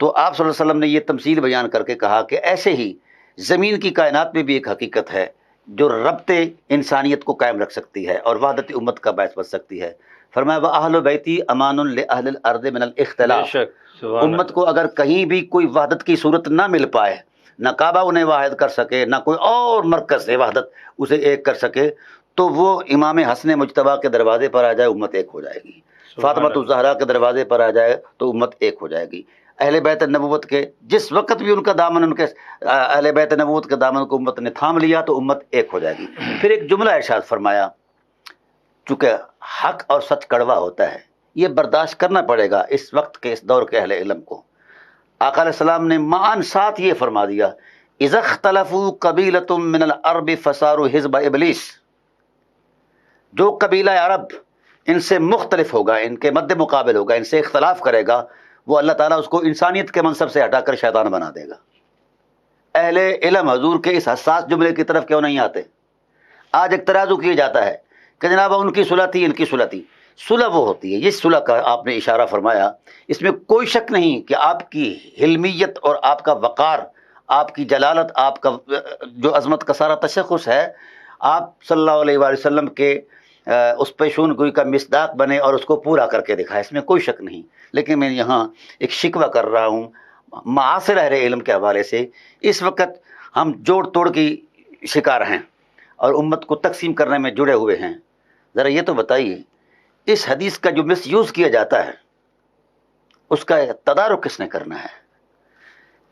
D: تو آپ صلی اللہ علیہ وسلم نے یہ تمثیل بیان کر کے کہا کہ ایسے ہی زمین کی کائنات میں بھی ایک حقیقت ہے جو ربط انسانیت کو قائم رکھ سکتی ہے اور وحدت امت کا باعث بن سکتی ہے۔ فرمایا وَأَهْلُ بَيْتِي أَمَانٌ لِأَهْلِ الْأَرْضِ مِنَ الْإِخْتِلَافِ، امت کو اگر کہیں بھی کوئی وحدت کی صورت نہ مل پائے، نہ کعبہ انہیں واحد کر سکے، نہ کوئی اور مرکز سے وحدت اسے ایک کر سکے، تو وہ امام حسن مجتبیٰ کے دروازے پر آ جائے، امت ایک ہو جائے گی۔ فاطمہ الزہرا کے دروازے پر آ جائے تو امت ایک ہو جائے گی۔ اہل بیت نبوت کے جس وقت بھی ان کا دامن، ان کے اہل بیت نبوت کے دامن کو امت نے تھام لیا تو امت ایک ہو جائے گی۔ پھر ایک جملہ ارشاد فرمایا، چونکہ حق اور سچ کڑوا ہوتا ہے، یہ برداشت کرنا پڑے گا اس وقت کے اس دور کے اہل علم کو۔ آقا علیہ السلام نے معاً ساتھ یہ فرما دیا، اذا اختلفوا قبیلۃ من العرب فصاروا حزب ابلیس، جو قبیلہ عرب ان سے مختلف ہوگا، ان کے مد مقابل ہوگا، ان سے اختلاف کرے گا، وہ اللہ تعالیٰ اس کو انسانیت کے منصب سے ہٹا کر شیطان بنا دے گا۔ اہل علم حضور کے اس حساس جملے کی طرف کیوں نہیں آتے؟ آج ایک ترازو کیا جاتا ہے کہ جناب ان کی صلح تھی، ان کی صلح تھی۔ صلح وہ ہوتی ہے، یہ صلح کا آپ نے اشارہ فرمایا، اس میں کوئی شک نہیں کہ آپ کی حلمیت اور آپ کا وقار، آپ کی جلالت، آپ کا جو عظمت کا سارا تشخص ہے، آپ صلی اللہ علیہ وآلہ وسلم کے اس پیشون گوئی کا مصداق بنے اور اس کو پورا کر کے دکھائے، اس میں کوئی شک نہیں۔ لیکن میں یہاں ایک شکوہ کر رہا ہوں معاصر اہل علم کے حوالے سے، اس وقت ہم جوڑ توڑ کی شکار ہیں اور امت کو تقسیم کرنے میں جڑے ہوئے ہیں۔ ذرا یہ تو بتائیے، اس حدیث کا جو مس یوز کیا جاتا ہے اس کا تدارک کس نے کرنا ہے؟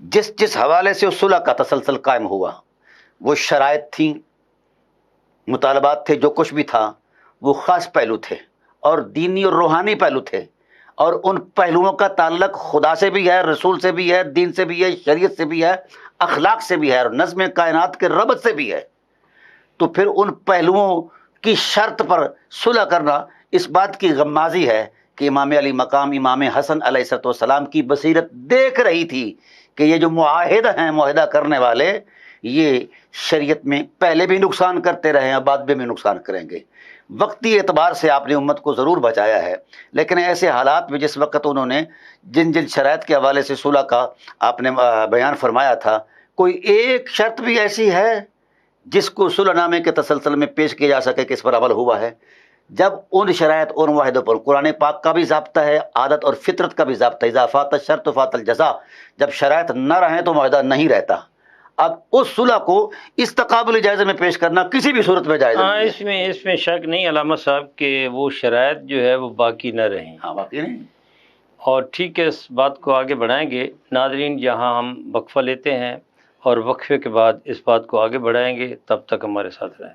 D: جس حوالے سے اس صلح کا تسلسل قائم ہوا، وہ شرائط تھیں، مطالبات تھے، جو کچھ بھی تھا وہ خاص پہلو تھے اور دینی اور روحانی پہلو تھے، اور ان پہلوؤں کا تعلق خدا سے بھی ہے، رسول سے بھی ہے، دین سے بھی ہے، شریعت سے بھی ہے، اخلاق سے بھی ہے، اور نظم کائنات کے ربط سے بھی ہے۔ تو پھر ان پہلوؤں کی شرط پر صلح کرنا اس بات کی غمازی ہے کہ امام علی مقام امام حسن علیہ السلام کی بصیرت دیکھ رہی تھی کہ یہ جو معاہدہ ہیں، معاہدہ کرنے والے، یہ شریعت میں پہلے بھی نقصان کرتے رہے ہیں، بعد میں نقصان کریں گے۔ وقتی اعتبار سے آپ نے امت کو ضرور بچایا ہے، لیکن ایسے حالات میں جس وقت انہوں نے جن شرائط کے حوالے سے صلح کا آپ نے بیان فرمایا تھا، کوئی ایک شرط بھی ایسی ہے جس کو صلح نامے کے تسلسل میں پیش کیا جا سکے کہ اس پر عمل ہوا ہے؟ جب ان شرائط اور معاہدوں پر قرآن پاک کا بھی ضابطہ ہے، عادت اور فطرت کا بھی ضابطہ ہے، اذا فات الشرط فات الجزاء، جب شرائط نہ رہیں تو معاہدہ نہیں رہتا۔ اب اس صلح کو اس تقابلی جائزے میں پیش کرنا کسی بھی صورت میں جائز نہیں ہے۔
A: اس میں شک نہیں علامہ صاحب کہ وہ شرائط جو ہے وہ باقی نہ رہیں۔
D: ہاں، باقی نہیں۔
A: اور ٹھیک ہے، اس بات کو آگے بڑھائیں گے۔ ناظرین، یہاں ہم وقفہ لیتے ہیں اور وقفے کے بعد اس بات کو آگے بڑھائیں گے، تب تک ہمارے ساتھ رہیں۔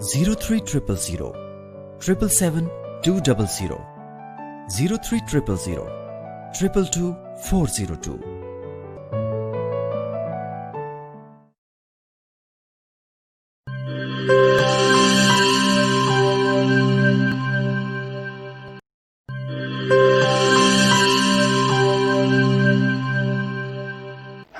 G: 0300 777 200 0300 222 402।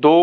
C: 2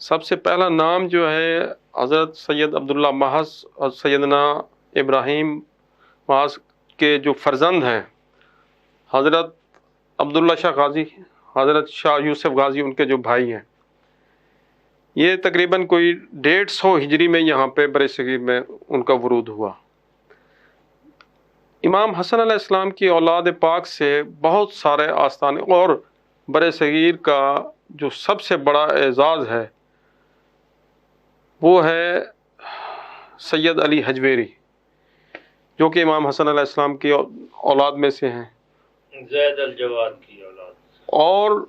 C: سب سے پہلا نام جو ہے حضرت سید عبداللہ محض اور سیدنا ابراہیم محض کے جو فرزند ہیں، حضرت عبداللہ شاہ غازی، حضرت شاہ یوسف غازی، ان کے جو بھائی ہیں، یہ تقریباً کوئی 150 ہجری میں یہاں پہ بر صغیر میں ان کا ورود ہوا۔ امام حسن علیہ السلام کی اولاد پاک سے بہت سارے آستانے، اور بر صغیر کا جو سب سے بڑا اعزاز ہے وہ ہے سید علی حجویری، جو کہ امام حسن علیہ السلام کی اولاد میں سے ہیں،
A: زید الجواد کی اولاد،
C: اور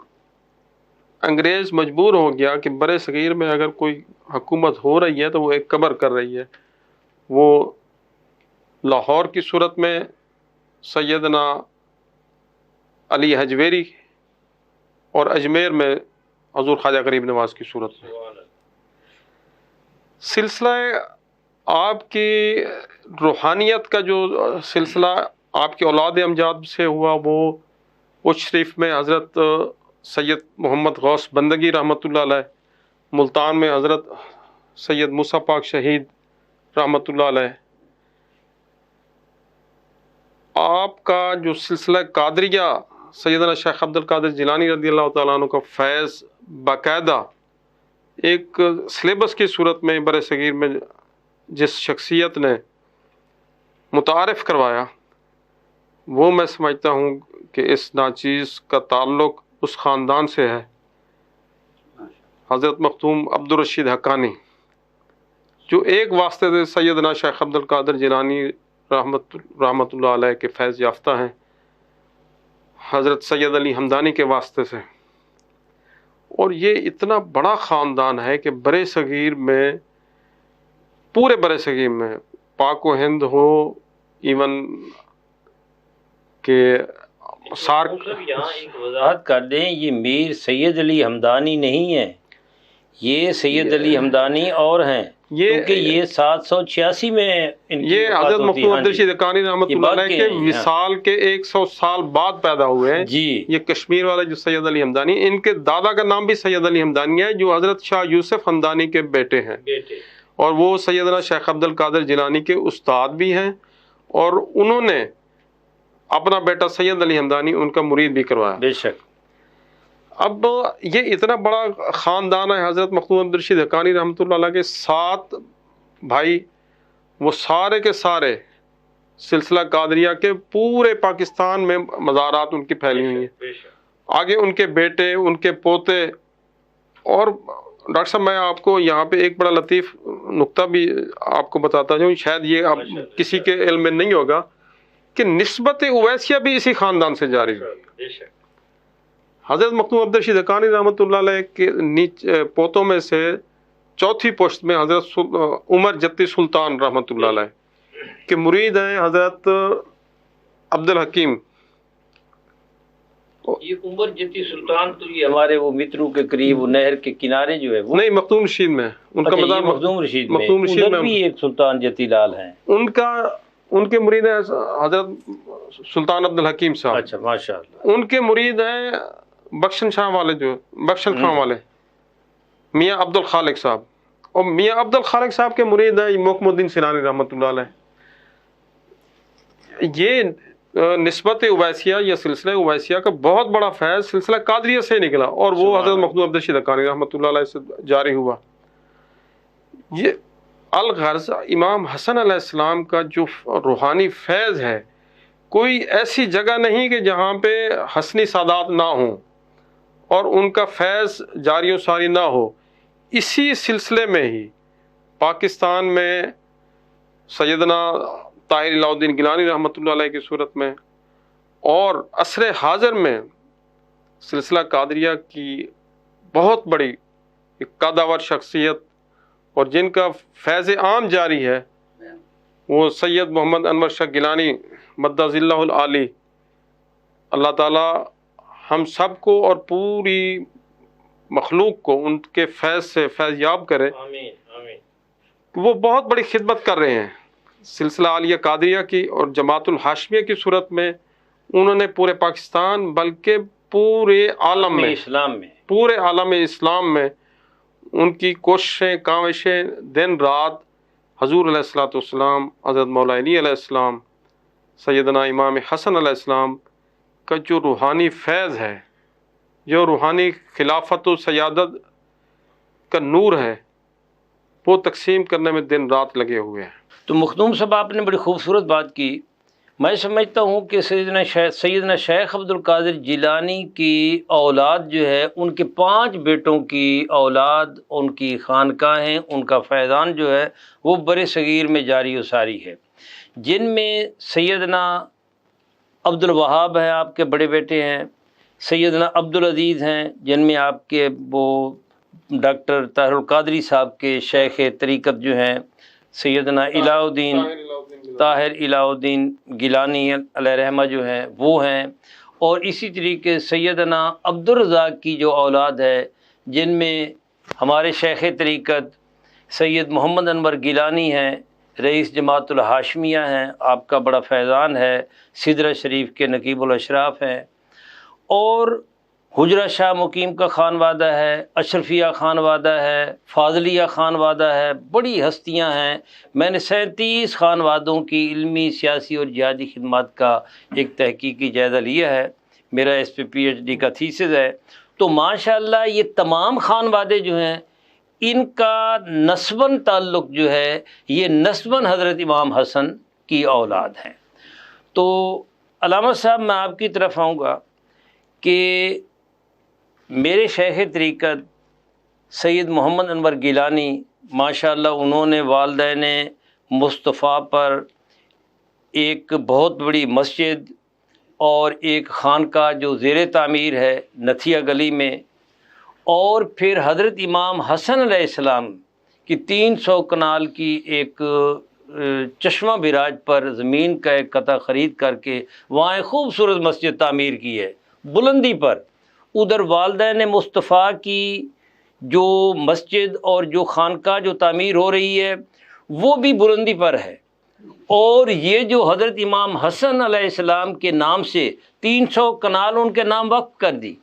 C: انگریز مجبور ہو گیا کہ بر صغیر میں اگر کوئی حکومت ہو رہی ہے تو وہ ایک قبر کر رہی ہے۔ وہ لاہور کی صورت میں سیدنا علی حجویری، اور اجمیر میں حضور خواجہ غریب نواز کی صورت میں۔ سلسلہ آپ کی روحانیت کا جو سلسلہ آپ کی اولاد امجاد سے ہوا، وہ اچ شریف میں حضرت سید محمد غوث بندگی رحمۃ اللہ علیہ، ملتان میں حضرت سید موسیٰ پاک شہید رحمۃ اللہ علیہ۔ آپ کا جو سلسلہ قادریہ سیدنا شیخ عبد القادر جیلانی رضی اللہ تعالیٰ عنہ کا فیض باقاعدہ ایک سلیبس کی صورت میں بر صغیر میں جس شخصیت نے متعارف کروایا، وہ میں سمجھتا ہوں کہ اس ناچیز کا تعلق اس خاندان سے ہے، حضرت مختوم عبد الرشید حقانی، جو ایک واسطے سے سیدنا شیخ عبد القادر جیلانی رحمت اللہ علیہ کے فیض یافتہ ہیں، حضرت سید علی ہمدانی کے واسطے سے۔ اور یہ اتنا بڑا خاندان ہے کہ بر صغیر میں، پورے بر صغیر میں، پاک و ہند ہو، ایون کہ
A: یہاں ایک وضاحت کر دیں، یہ میر سید علی ہمدانی نہیں ہے، یہ سید علی ہمدانی اور ہیں، کیونکہ یہ 786 میں
C: یہ حضرت مختوم عبد الرشید حقانی رحمۃ اللہ علیہ کے وصال کے 100 سال بعد پیدا ہوئے ہیں۔
A: جی،
C: یہ کشمیر والے جو سید علی ہمدانی، ان کے دادا کا نام بھی سید علی ہمدانی ہے، جو حضرت شاہ یوسف ہمدانی کے بیٹے ہیں، اور وہ سیدنا شیخ عبد القادر جیلانی کے استاد بھی ہیں، اور انہوں نے اپنا بیٹا سید علی ہمدانی ان کا مرید بھی کروایا۔
A: بے شک۔
C: اب یہ اتنا بڑا خاندان ہے حضرت مختوم عبد الرشید حقانی رحمۃ اللہ علیہ کے 7 بھائی، وہ سارے کے سارے سلسلہ قادریہ کے پورے پاکستان میں مزارات ان کی پھیلی ہوئی ہیں، آگے ان کے بیٹے، ان کے پوتے۔ اور ڈاکٹر صاحب، میں آپ کو یہاں پہ ایک بڑا لطیف نقطہ بھی آپ کو بتاتا ہوں، شاید یہ اب کسی کے علم میں نہیں ہوگا، کہ نسبت اویسیہ بھی اسی خاندان سے جاری ہے۔ حضرت مختوم عبد الرشید حقانی رحمۃ اللہ علیہ کے پوتوں میں سے چوتھی پشت میں حضرت عمر جتی سلطان رحمۃ اللہ علیہ کے مرید ہیں حضرت عبد الحکیم۔
A: یہ عمر جتی سلطان تو یہ ہمارے وہ مترو کے قریب وہ نہر کے کنارے جو ہے وہ
C: نہیں، مخدوم رشید میں ان کا مزار،
A: مخدوم رشید میں بھی ایک سلطان جتی لال ہیں،
C: ان کے مرید ہیں حضرت سلطان عبد الحکیم صاحب۔
A: اچھا، ماشاء اللہ۔
C: ان کے مرید ہیں بخشن شاہ والے، جو بخشن خان والے میاں عبد الخالق صاحب، اور میاں عبد الخالق صاحب کے مرید ہیں محکم الدین سیلانی رحمۃ اللہ علیہ۔ یہ نسبت اویسیہ یا سلسلہ اویسیہ کا بہت بڑا فیض سلسلہ قادریہ سے نکلا، اور وہ حضرت مخدوم عبد الرشید حقانی رحمۃ اللہ علیہ سے جاری ہوا۔ یہ الغرض امام حسن علیہ السلام کا جو روحانی فیض ہے، کوئی ایسی جگہ نہیں کہ جہاں پہ حسنی سادات نہ ہوں اور ان کا فیض جاری و ساری نہ ہو۔ اسی سلسلے میں ہی پاکستان میں سیدنا طاہر الہ الدین گیلانی رحمۃ اللہ علیہ کی صورت میں، اور عصر حاضر میں سلسلہ قادریہ کی بہت بڑی ایک قادآور شخصیت اور جن کا فیض عام جاری ہے، وہ سید محمد انور شاہ گیلانی مدہ ظلہ العالی۔ اللہ تعالی ہم سب کو اور پوری مخلوق کو ان کے فیض سے فیض یاب کرے۔
A: آمین آمین۔
C: وہ بہت بڑی خدمت کر رہے ہیں سلسلہ عالیہ قادریہ کی، اور جماعت الہاشمیہ کی صورت میں انہوں نے پورے پاکستان بلکہ پورے عالم میں،
A: اسلام میں،
C: پورے عالم اسلام میں ان کی کوششیں کاوشیں دن رات حضور علیہ الصلوۃ والسلام، حضرت مولا علی علیہ السلام، سیدنا امام حسن علیہ السلام کا جو روحانی فیض ہے، جو روحانی خلافت و سیادت کا نور ہے، وہ تقسیم کرنے میں دن رات لگے ہوئے ہیں۔
A: تو مخدوم صاحب آپ نے بڑی خوبصورت بات کی۔ میں سمجھتا ہوں کہ سیدنا شیخ عبد القادر جیلانی کی اولاد جو ہے، ان کے 5 بیٹوں کی اولاد، ان کی خانقاہیں، ان کا فیضان جو ہے وہ بر صغیر میں جاری و ساری ہے، جن میں سیدنا عبد الوہاب ہیں، آپ کے بڑے بیٹے ہیں، سیدنا عبد العزیز ہیں، جن میں آپ کے وہ ڈاکٹر طاہر القادری صاحب کے شیخ طریقت جو ہیں، سیدنا طاہر الہ الدین گیلانی علیہ رحمہ جو ہیں وہ ہیں، اور اسی طریقے سیدنا عبد الرزاق کی جو اولاد ہے، جن میں ہمارے شیخ طریقت سید محمد انور گیلانی ہیں، رئیس جماعت الہاشمیہ ہیں، آپ کا بڑا فیضان ہے، سدرہ شریف کے نقیب الاشراف ہیں، اور حجرہ شاہ مقیم کا خانوادہ ہے، اشرفیہ خانوادہ ہے، فاضلیہ خانوادہ ہے، بڑی ہستیاں ہیں۔ میں نے 37 خانوادوں کی علمی، سیاسی اور جہادی خدمات کا ایک تحقیقی جائزہ لیا ہے، میرا اس پہ پی ایچ ڈی کا تھیسس ہے۔ تو ماشاءاللہ یہ تمام خانوادے جو ہیں، ان کا نسباً تعلق جو ہے یہ نسباً حضرت امام حسن کی اولاد ہیں۔ تو علامہ صاحب میں آپ کی طرف آؤں گا کہ میرے شیخ طریقت سید محمد انور گیلانی ماشاءاللہ انہوں نے والدین مصطفیٰ پر ایک بہت بڑی مسجد اور ایک خانقاہ جو زیر تعمیر ہے نتھیا گلی میں، اور پھر حضرت امام حسن علیہ السلام کی 300 کنال کی ایک چشمہ براج پر زمین کا ایک قطعہ خرید کر کے وہاں ایک خوبصورت مسجد تعمیر کی ہے بلندی پر۔ ادھر والدین مصطفیٰ کی جو مسجد اور جو خانقاہ جو تعمیر ہو رہی ہے وہ بھی بلندی پر ہے، اور یہ جو حضرت امام حسن علیہ السلام کے نام سے 300 کنال ان کے نام وقف کر دی،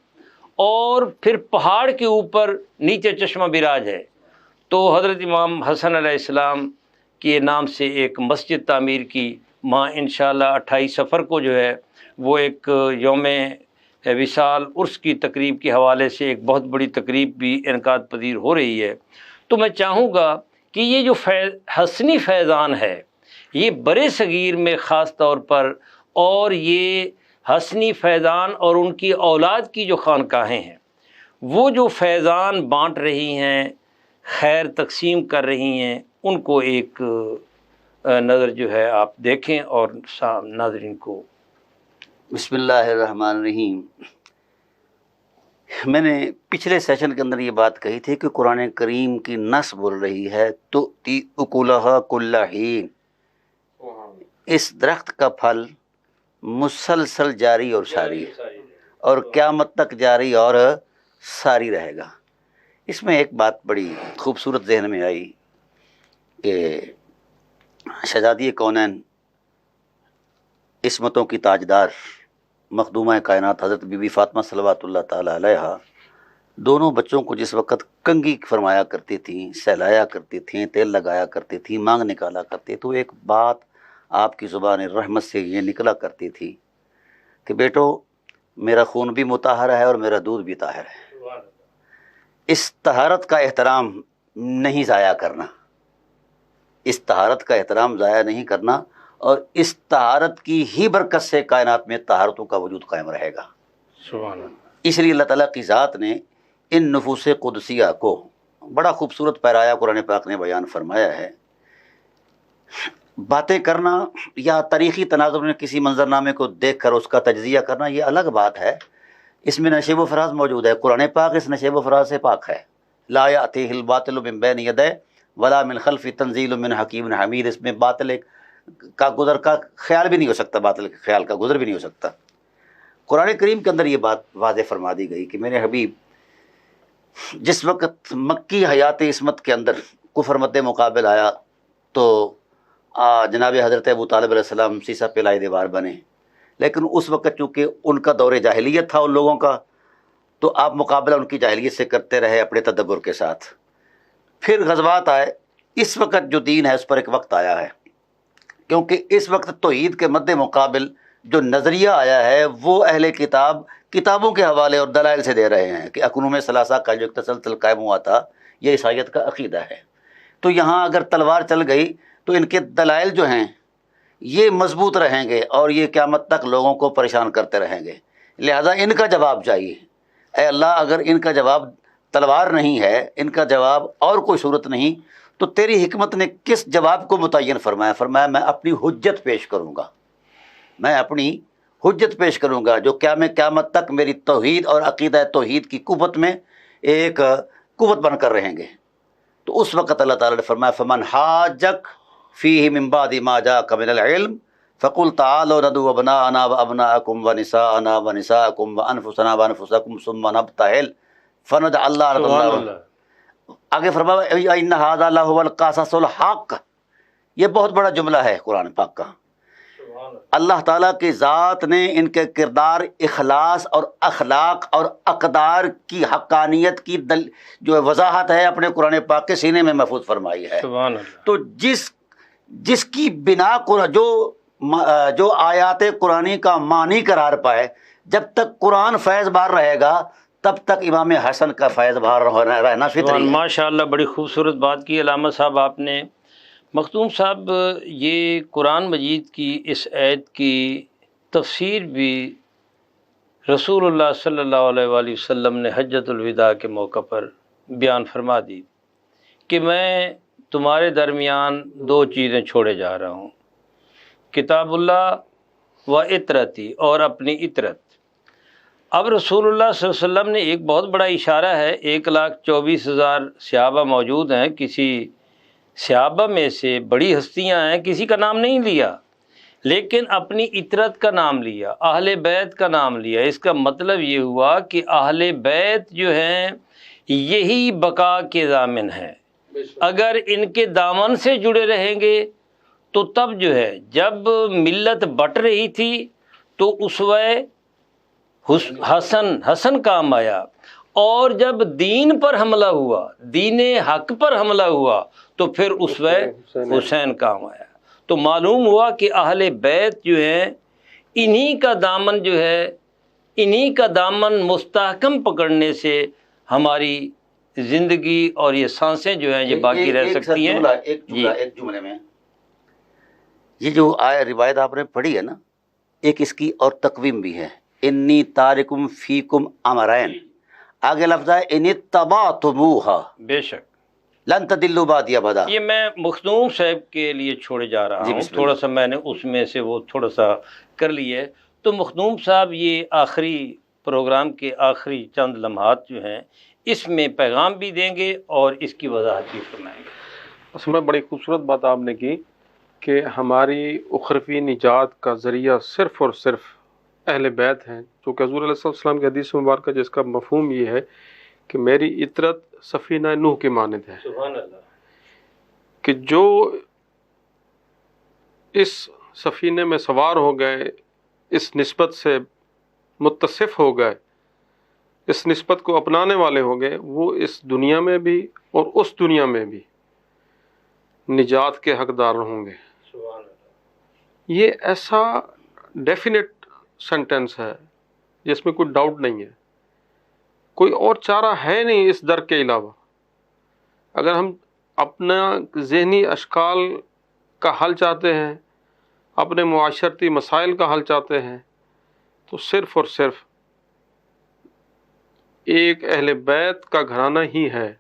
A: اور پھر پہاڑ کے اوپر نیچے چشمہ براج ہے، تو حضرت امام حسن علیہ السلام کے نام سے ایک مسجد تعمیر کی۔ وہاں انشاءاللہ 28 صفر کو جو ہے وہ ایک یوم وصال عرس کی تقریب کے حوالے سے ایک بہت بڑی تقریب بھی انعقاد پذیر ہو رہی ہے۔ تو میں چاہوں گا کہ یہ جو حسنی فیضان ہے یہ برِ صغیر میں خاص طور پر، اور یہ حسنی فیضان اور ان کی اولاد کی جو خانقاہیں ہیں وہ جو فیضان بانٹ رہی ہیں، خیر تقسیم کر رہی ہیں، ان کو ایک نظر جو ہے آپ دیکھیں اور ناظرین کو۔
D: بسم اللہ الرحمن الرحیم۔ میں نے پچھلے سیشن کے اندر یہ بات کہی تھی کہ قرآن کریم کی نص بول رہی ہے تؤتی اکلھا کل حین، اس درخت کا پھل مسلسل جاری اور ساری اور قیامت تک جاری اور ساری رہے گا۔ اس میں ایک بات بڑی خوبصورت ذہن میں آئی کہ شہزادی کونین، عصمتوں کی تاجدار، مخدومہ کائنات حضرت بی بی فاطمہ صلوات اللہ تعالی علیہا، دونوں بچوں کو جس وقت کنگھی فرمایا کرتی تھیں، سہلایا کرتی تھیں، تیل لگایا کرتی تھیں، مانگ نکالا کرتی، تو ایک بات آپ کی زبان رحمت سے یہ نکلا کرتی تھی کہ بیٹو میرا خون بھی مطہر ہے اور میرا دودھ بھی طاہر ہے، اس طہارت کا احترام نہیں ضائع کرنا، اس طہارت کا احترام ضائع نہیں کرنا، اور اس طہارت کی ہی برکت سے کائنات میں طہارتوں کا وجود قائم رہے گا۔
A: سبحان اللہ۔
D: اس لیے اللہ تعالیٰ کی ذات نے ان نفوس قدسیہ کو بڑا خوبصورت پیرایا قرآن پاک نے بیان فرمایا ہے۔ باتیں کرنا یا تاریخی تناظر میں کسی منظرنامے کو دیکھ کر اس کا تجزیہ کرنا یہ الگ بات ہے، اس میں نشیب و فراز موجود ہے، قرآن پاک اس نشیب و فراز سے پاک ہے۔ لا یأتیہ الباطل من بین یدیہ ولا من خلفہ تنزیل من حکیم حمید، اس میں باطل کا گزر کا خیال بھی نہیں ہو سکتا، باطل کے خیال کا گزر بھی نہیں ہو سکتا۔ قرآن کریم کے اندر یہ بات واضح فرما دی گئی کہ میرے حبیب جس وقت مکی حیات عصمت کے اندر کفر مد مقابل آیا تو جناب حضرت ابو طالب علیہ السلام سیسا پلائے دیوار بنے، لیکن اس وقت چونکہ ان کا دور جاہلیت تھا ان لوگوں کا، تو آپ مقابلہ ان کی جاہلیت سے کرتے رہے اپنے تدبر کے ساتھ، پھر غزوات آئے. اس وقت جو دین ہے اس پر ایک وقت آیا ہے، کیونکہ اس وقت توحید کے مد مقابل جو نظریہ آیا ہے وہ اہل کتابوں کے حوالے اور دلائل سے دے رہے ہیں کہ اقنوم ثلاثہ کا جو ایک تسلسل قائم ہوا تھا یہ عیسائیت کا عقیدہ ہے. تو یہاں اگر تلوار چل گئی تو ان کے دلائل جو ہیں یہ مضبوط رہیں گے اور یہ قیامت تک لوگوں کو پریشان کرتے رہیں گے. لہذا ان کا جواب چاہیے. اے اللہ، اگر ان کا جواب تلوار نہیں ہے، ان کا جواب اور کوئی صورت نہیں، تو تیری حکمت نے کس جواب کو متعین فرمایا؟ فرمایا میں اپنی حجت پیش کروں گا، میں اپنی حجت پیش کروں گا جو قیامت تک میری توحید اور عقیدہ توحید کی قوت میں ایک قوت بن کر رہیں گے. تو اس وقت اللہ تعالیٰ نے فرمایا فمن حاجک فیہ من بعد ما جاءک من العلم فقل تعالوا ندعو ابناءنا وابناءکم ونساءنا ونساءکم وانفسنا وانفسکم ثم نبتہل فنجعل لعنۃ اللہ. آگے فرمایا ان ھذا لہو القصص الحق. یہ بہت بڑا جملہ ہے قرآن پاک کا. اللہ تعالیٰ کی ذات نے ان کے کردار، اخلاص اور اخلاق اور اقدار کی حقانیت کی جو وضاحت ہے اپنے قرآن پاک کے سینے میں محفوظ فرمائی ہے. تو جس کی بنا جو آیات قرآنی کا معنی قرار پائے، جب تک قرآن فیض بار رہے گا تب تک امام حسن کا فیض بار رہنا فطری ہے.
A: ماشاء اللہ، بڑی خوبصورت بات کی علامہ صاحب آپ نے. مختوم صاحب، یہ قرآن مجید کی اس آیت کی تفسیر بھی رسول اللہ صلی اللہ علیہ وآلہ وسلم نے حجۃ الوداع کے موقع پر بیان فرما دی کہ میں تمہارے درمیان دو چیزیں چھوڑے جا رہا ہوں، کتاب اللہ و اطرتی، اور اپنی اطرت. اب رسول اللہ صلی اللہ علیہ وسلم نے ایک بہت بڑا اشارہ ہے، 1,24,000 صحابہ موجود ہیں، کسی صحابہ میں سے بڑی ہستیاں ہیں، کسی کا نام نہیں لیا، لیکن اپنی اطرت کا نام لیا، اہل بیت کا نام لیا. اس کا مطلب یہ ہوا کہ اہل بیت جو ہیں یہی بقا کے ضامن ہیں. اگر ان کے دامن سے جڑے رہیں گے تو تب جو ہے جب ملت بٹ رہی تھی تو اسوہ حسن کام آیا، اور جب دین پر حملہ ہوا، دین حق پر حملہ ہوا تو پھر اسوہ حسین کام آیا. تو معلوم ہوا کہ اہل بیت جو ہیں انہی کا دامن جو ہے، انہی کا دامن مستحکم پکڑنے سے ہماری زندگی اور یہ سانسیں جو ہیں یہ باقی رہ سکتی ہیں.
D: ایک جملے میں یہ جو روایت آپ نے پڑھی ہے نا، ایک اس کی اور تقویم بھی ہے، انی تارکم فیکم امرین. آگے لفظ ہے ان اتبعتموہا
A: بے شک
D: لن تدلوا بعدی ابدا.
A: یہ میں مخدوم صاحب کے لیے چھوڑے جا رہا ہوں، تھوڑا سا میں نے اس میں سے وہ تھوڑا سا کر لیے. تو مخدوم صاحب یہ آخری پروگرام کے آخری چند لمحات جو ہیں اس میں پیغام بھی دیں گے اور اس کی وضاحت بھی فرمائیں گے.
C: اصل میں بڑی خوبصورت بات آپ نے کی کہ ہماری اخروی نجات کا ذریعہ صرف اور صرف اہل بیت ہیں، چونکہ حضور علیہ السلام کی حدیث مبارکہ جس کا مفہوم یہ ہے کہ میری اطرت سفینہ نوح کے مانند ہے.
A: سبحان اللہ.
C: کہ جو اس سفینے میں سوار ہو گئے، اس نسبت سے متصف ہو گئے، اس نسبت کو اپنانے والے ہو گئے، وہ اس دنیا میں بھی اور اس دنیا میں بھی نجات کے حقدار ہوں گے.
A: سبحان اللہ.
C: یہ ایسا ڈیفینٹ سینٹنس ہے جس میں کوئی ڈاؤٹ نہیں ہے، کوئی اور چارہ ہے نہیں اس در کے علاوہ. اگر ہم اپنا ذہنی اشکال کا حل چاہتے ہیں، اپنے معاشرتی مسائل کا حل چاہتے ہیں، تو صرف اور صرف ایک اہل بیت کا گھرانہ ہی ہے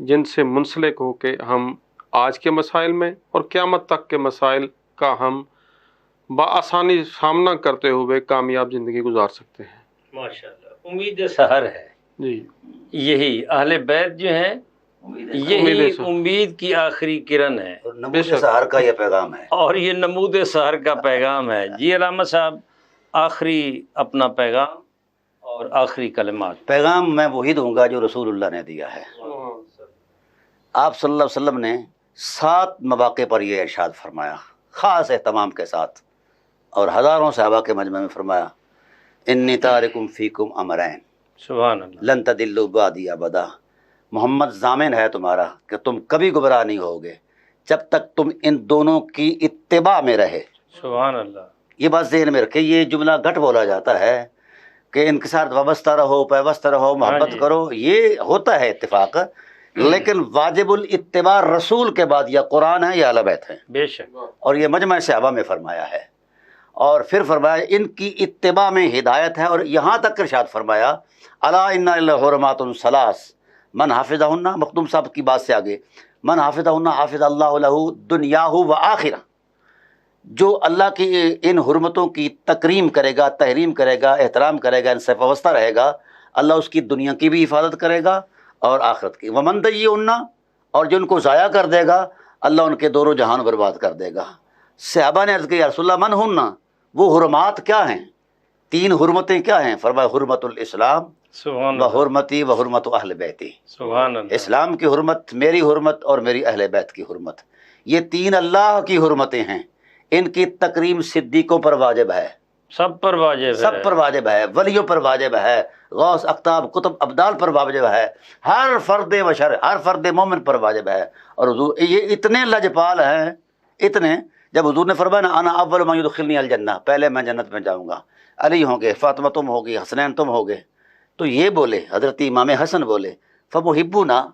C: جن سے منسلک ہو کے ہم آج کے مسائل میں اور قیامت تک کے مسائل کا ہم بآسانی سامنا کرتے ہوئے کامیاب زندگی گزار سکتے ہیں.
A: ماشاءاللہ. امید سحر ہے
C: جی،
A: یہی اہل بیت جو ہیں یہی امید کی آخری کرن ہے،
D: نمود سحر کا یہ پیغام ہے،
A: اور یہ نمود سحر کا پیغام ہے. جی علامہ صاحب، آخری اپنا پیغام اور آخری کلمات.
D: پیغام میں وہی دوں گا جو رسول اللہ نے دیا ہے. آپ صلی اللہ علیہ وسلم نے 7 مواقع پر یہ ارشاد فرمایا خاص اہتمام کے ساتھ، اور ہزاروں صحابہ کے مجمع میں فرمایا انی تارکم فیکم امرین
A: سبحان اللہ
D: لن تدلوا بعدی ابدا محمد ضامن ہے تمہارا کہ تم کبھی گمراہ نہیں ہوگے جب تک تم ان دونوں کی اتباع میں رہے.
A: سبحان اللہ.
D: یہ بات ذہن میں رکھے. یہ جملہ گھٹ بولا جاتا ہے کہ ان کے ساتھ وابستہ رہو، پیوستہ رہو، محبت کرو، یہ ہوتا ہے اتفاق، لیکن واجب الاتباع رسول کے بعد یا قرآن ہے یا اہل بیت ہے.
A: بے شک.
D: اور یہ مجمع صحابہ میں فرمایا ہے. اور پھر فرمایا ان کی اتباع میں ہدایت ہے. اور یہاں تک ارشاد فرمایا الا ان الحرمات ثلاث من حافظہن، مخدوم صاحب کی بات سے آگے، من حافظہن حافظ اللہ لہ دنیاہ و آخرہ، جو اللہ کی ان حرمتوں کی تکریم کرے گا، تحریم کرے گا، احترام کرے گا، ان سے وابستہ رہے گا، اللہ اس کی دنیا کی بھی حفاظت کرے گا اور آخرت کی. ومن ضیعہن، اور جو ان کو ضائع کر دے گا اللہ ان کے دونوں جہان برباد کر دے گا. صحابہ نے عرض کیا یا رسول اللہ من ہن، وہ حرمات کیا ہیں؟ 3 حرمتیں کیا ہیں؟ فرمایا حرمت الاسلام و حرمتی و حرمت اہل بیتی.
A: سبحان اللہ.
D: اسلام کی حرمت، میری حرمت اور میری اہل بیت کی حرمت، یہ 3 اللہ کی حرمتیں ہیں. ان کی تکریم صدیقوں پر واجب ہے،
A: سب پر واجب ہے،
D: سب پر واجب ہے، ولیوں پر واجب ہے، غوث اقطاب قطب ابدال پر واجب ہے، ہر فرد بشر، ہر فرد مومن پر واجب ہے. اور حضور یہ اتنے لجپال ہیں، اتنے، جب حضور نے فرمایا نا انا اول من یدخلنی الجنہ، پہلے میں جنت میں جاؤں گا، علی ہوں گے، فاطمہ تم ہوگی، حسنین تم ہوگے، تو یہ بولے حضرت امام حسن بولے فمحبونا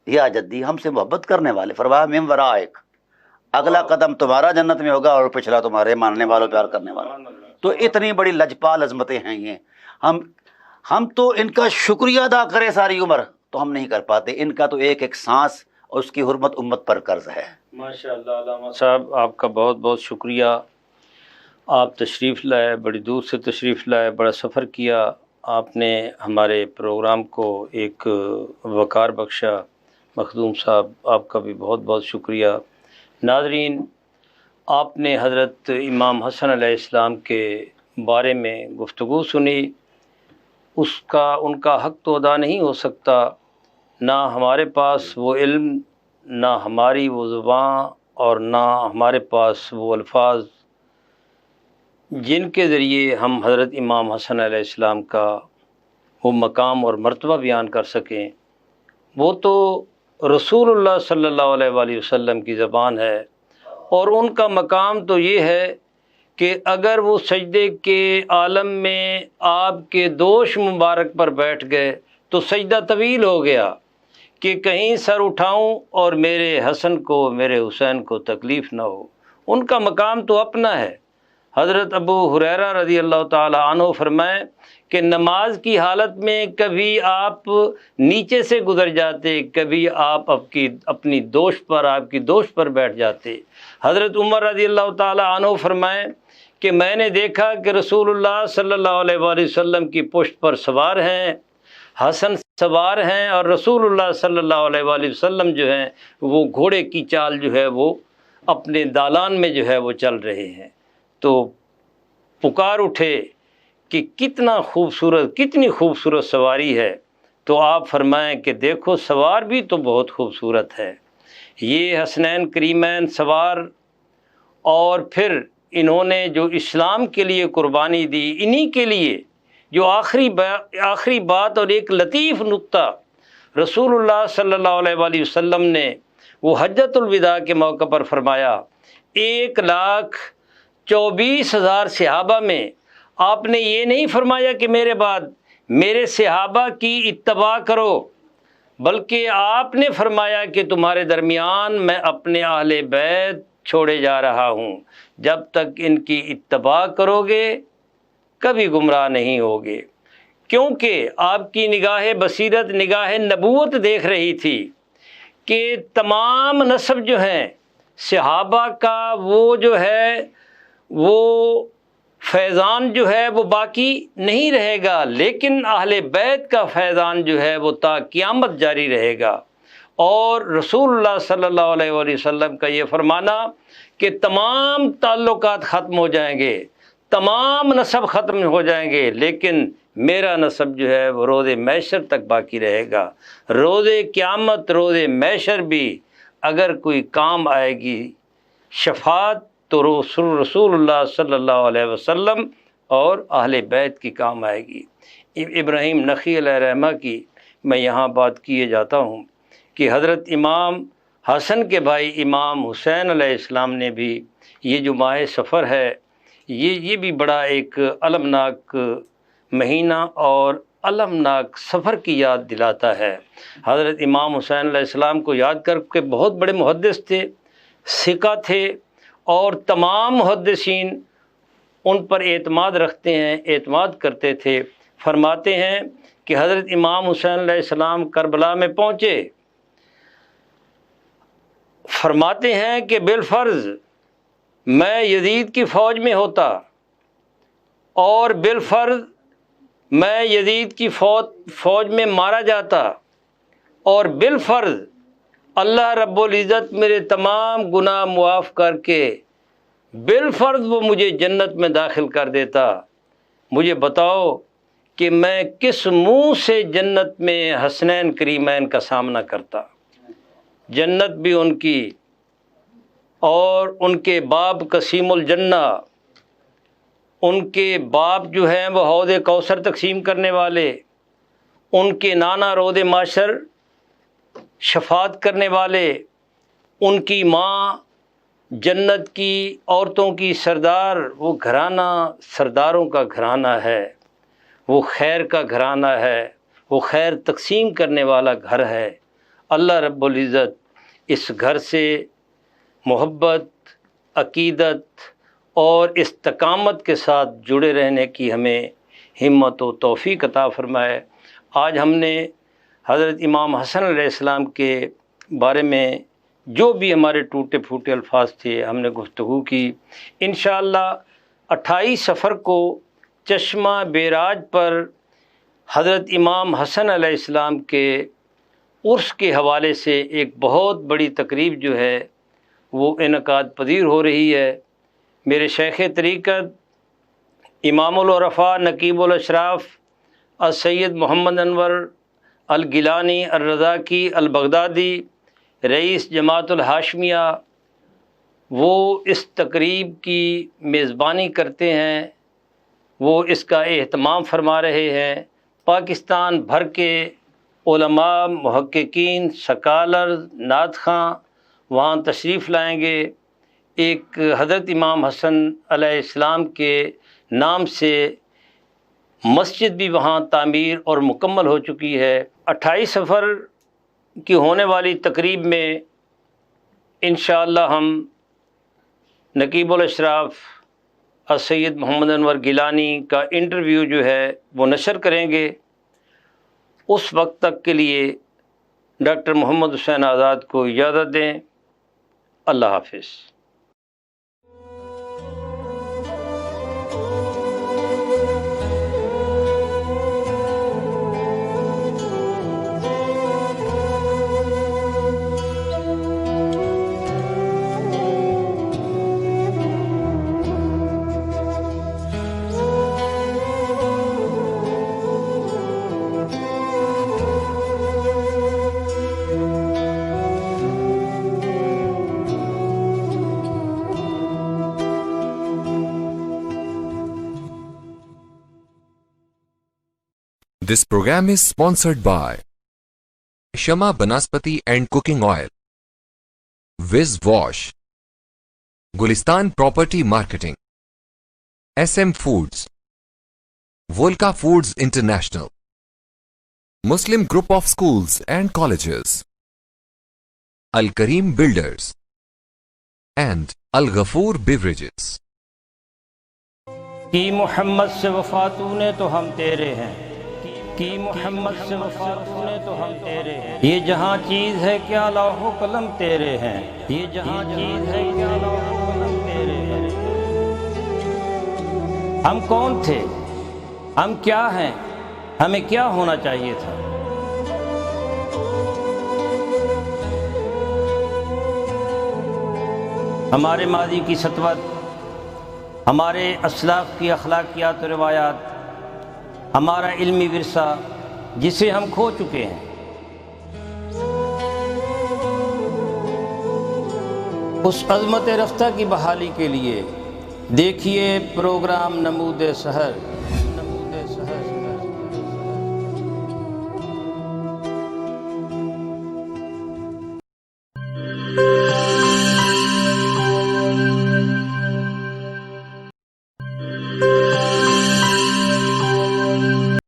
D: یا جدی، ہم سے محبت کرنے والے. فرمایا من ورائک، اگلا قدم تمہارا جنت میں ہوگا اور پچھلا تمہارے ماننے والوں، پیار کرنے والوں. تو اتنی بڑی لجپال عظمتیں ہیں یہ. ہم تو ان کا شکریہ ادا کریں ساری عمر تو ہم نہیں کر پاتے. ان کا تو ایک ایک سانس اور اس کی حرمت امت پر قرض ہے.
A: ماشاء اللہ. علامہ صاحب آپ کا بہت بہت شکریہ. آپ تشریف لائے، بڑی دور سے تشریف لائے، بڑا سفر کیا، آپ نے ہمارے پروگرام کو ایک وقار بخشا. مخدوم صاحب آپ کا بھی بہت بہت شکریہ. ناظرین، آپ نے حضرت امام حسن علیہ السلام کے بارے میں گفتگو سنی. ان کا حق تو ادا نہیں ہو سکتا، نہ ہمارے پاس وہ علم، نہ ہماری وہ زبان، اور نہ ہمارے پاس وہ الفاظ جن کے ذریعے ہم حضرت امام حسن علیہ السلام کا وہ مقام اور مرتبہ بیان کر سکیں. وہ تو رسول اللہ صلی اللہ علیہ وآلہ وسلم کی زبان ہے، اور ان کا مقام تو یہ ہے کہ اگر وہ سجدے کے عالم میں آپ کے دوش مبارک پر بیٹھ گئے تو سجدہ طویل ہو گیا کہ کہیں سر اٹھاؤں اور میرے حسن کو، میرے حسین کو تکلیف نہ ہو. ان کا مقام تو اپنا ہے. حضرت ابو ہریرہ رضی اللہ تعالی عنہ فرمائیں کہ نماز کی حالت میں کبھی آپ نیچے سے گزر جاتے، کبھی آپ اپنی دوش پر بیٹھ جاتے. حضرت عمر رضی اللہ تعالی عنہ فرمائیں کہ میں نے دیکھا کہ رسول اللہ صلی اللہ علیہ وآلہ وسلم کی پشت پر سوار ہیں، حسن سوار ہیں، اور رسول اللہ صلی اللہ علیہ وآلہ وسلم جو ہیں وہ گھوڑے کی چال جو ہے وہ اپنے دالان میں جو ہے وہ چل رہے ہیں. تو پکار اٹھے کہ کتنی خوبصورت سواری ہے. تو آپ فرمائیں کہ دیکھو سوار بھی تو بہت خوبصورت ہے. یہ حسنین کریمین سوار، اور پھر انہوں نے جو اسلام کے لیے قربانی دی، انہی کے لیے جو آخری بات اور ایک لطیف نقطہ رسول اللہ صلی اللہ علیہ وآلہ وسلم نے وہ حجۃ الوداع کے موقع پر فرمایا. 1,24,000 صحابہ میں آپ نے یہ نہیں فرمایا کہ میرے بعد میرے صحابہ کی اتباع کرو، بلکہ آپ نے فرمایا کہ تمہارے درمیان میں اپنے اہل بیت چھوڑے جا رہا ہوں، جب تک ان کی اتباع کرو گے کبھی گمراہ نہیں ہوگے. کیونکہ آپ کی نگاہ بصیرت، نگاہ نبوت دیکھ رہی تھی کہ تمام نسب جو ہیں صحابہ کا وہ جو ہے وہ فیضان جو ہے وہ باقی نہیں رہے گا، لیکن اہل بیت کا فیضان جو ہے وہ تا قیامت جاری رہے گا. اور رسول اللہ صلی اللہ علیہ وآلہ وسلم کا یہ فرمانا کہ تمام تعلقات ختم ہو جائیں گے، تمام نسب ختم ہو جائیں گے، لیکن میرا نسب جو ہے وہ روز محشر تک باقی رہے گا. روز قیامت، روز محشر بھی اگر کوئی کام آئے گی شفاعت تو رسول اللہ صلی اللہ علیہ وسلم اور اہل بیت کی کام آئے گی. ابراہیم نخعی علیہ رحمہ کی میں یہاں بات کیے جاتا ہوں کہ حضرت امام حسن کے بھائی امام حسین علیہ السلام نے بھی یہ جو ماہ سفر ہے یہ بھی بڑا ایک المناک مہینہ اور المناک سفر کی یاد دلاتا ہے۔ حضرت امام حسین علیہ السلام کو یاد کر کے بہت بڑے محدث تھے، ثقہ تھے، اور تمام محدثین ان پر اعتماد رکھتے ہیں، اعتماد کرتے تھے۔ فرماتے ہیں کہ حضرت امام حسین علیہ السلام کربلا میں پہنچے، فرماتے ہیں کہ بالفرض میں یزید کی فوج میں ہوتا اور بالفرض میں یزید کی فوج میں مارا جاتا، اور بالفرض اللہ رب العزت میرے تمام گناہ معاف کر کے بالفرض وہ مجھے جنت میں داخل کر دیتا۔ مجھے بتاؤ کہ میں کس منہ سے جنت میں حسنین کریمین کا سامنا کرتا؟ جنت بھی ان کی، اور ان کے باپ قسیم الجنہ، ان کے باپ جو ہیں وہ حوض کوثر تقسیم کرنے والے، ان کے نانا رود معاشر شفاعت کرنے والے، ان کی ماں جنت کی عورتوں کی سردار، وہ گھرانہ سرداروں کا گھرانہ ہے، وہ خیر کا گھرانہ ہے، وہ خیر تقسیم کرنے والا گھر ہے۔ اللہ رب العزت اس گھر سے محبت، عقیدت اور استقامت کے ساتھ جڑے رہنے کی ہمیں ہمت و توفیق عطا فرمائے۔ آج ہم نے حضرت امام حسن علیہ السلام کے بارے میں جو بھی ہمارے ٹوٹے پھوٹے الفاظ تھے ہم نے گفتگو کی۔ انشاءاللہ 28 صفر کو چشمہ بیراج پر حضرت امام حسن علیہ السلام کے عرس کے حوالے سے ایک بہت بڑی تقریب جو ہے وہ انعقاد پذیر ہو رہی ہے۔ میرے شیخ طریقت امام العرفاء نقیب الاشراف السید محمد انور الگیلانی الرضاکی البغدادی رئیس جماعت الہاشمیہ، وہ اس تقریب کی میزبانی کرتے ہیں، وہ اس کا اہتمام فرما رہے ہیں۔ پاکستان بھر کے علماء، محققین، سکالرز، نعت خواں وہاں تشریف لائیں گے۔ ایک حضرت امام حسن علیہ السلام کے نام سے مسجد بھی وہاں تعمیر اور مکمل ہو چکی ہے۔ 28 صفر کی ہونے والی تقریب میں انشاءاللہ ہم نقیب الاشراف السید محمد انور گیلانی کا انٹرویو جو ہے وہ نشر کریں گے۔ اس وقت تک کے لیے ڈاکٹر محمد حسین آزاد کو اجازت دیں۔ اللہ حافظ۔
B: This program is sponsored by Shama Banaspati and Cooking Oil, Viz Wash, Gulistan Property Marketing, SM Foods, Volca Foods International, Muslim Group of Schools and Colleges, Al Kareem Builders, and Al Ghafoor Beverages.
A: کی محمد سے وفا تو نے تو ہم تیرے ہیں، کی محمد سے وفا تو نے تو ہم تیرے ہیں، یہ جہاں چیز ہے کیا لوح و قلم تیرے ہیں، یہ جہاں چیز ہے کیا لوح و قلم تیرے ہیں۔ ہم کون تھے؟ ہم کیا ہیں؟ ہمیں کیا ہونا چاہیے تھا؟ ہمارے ماضی کی سطوت، ہمارے اسلاف کی اخلاقیات و روایات، ہمارا علمی ورثہ جسے ہم کھو چکے ہیں، اس عظمت رفتہ کی بحالی کے لیے دیکھیے پروگرام نمود سحر۔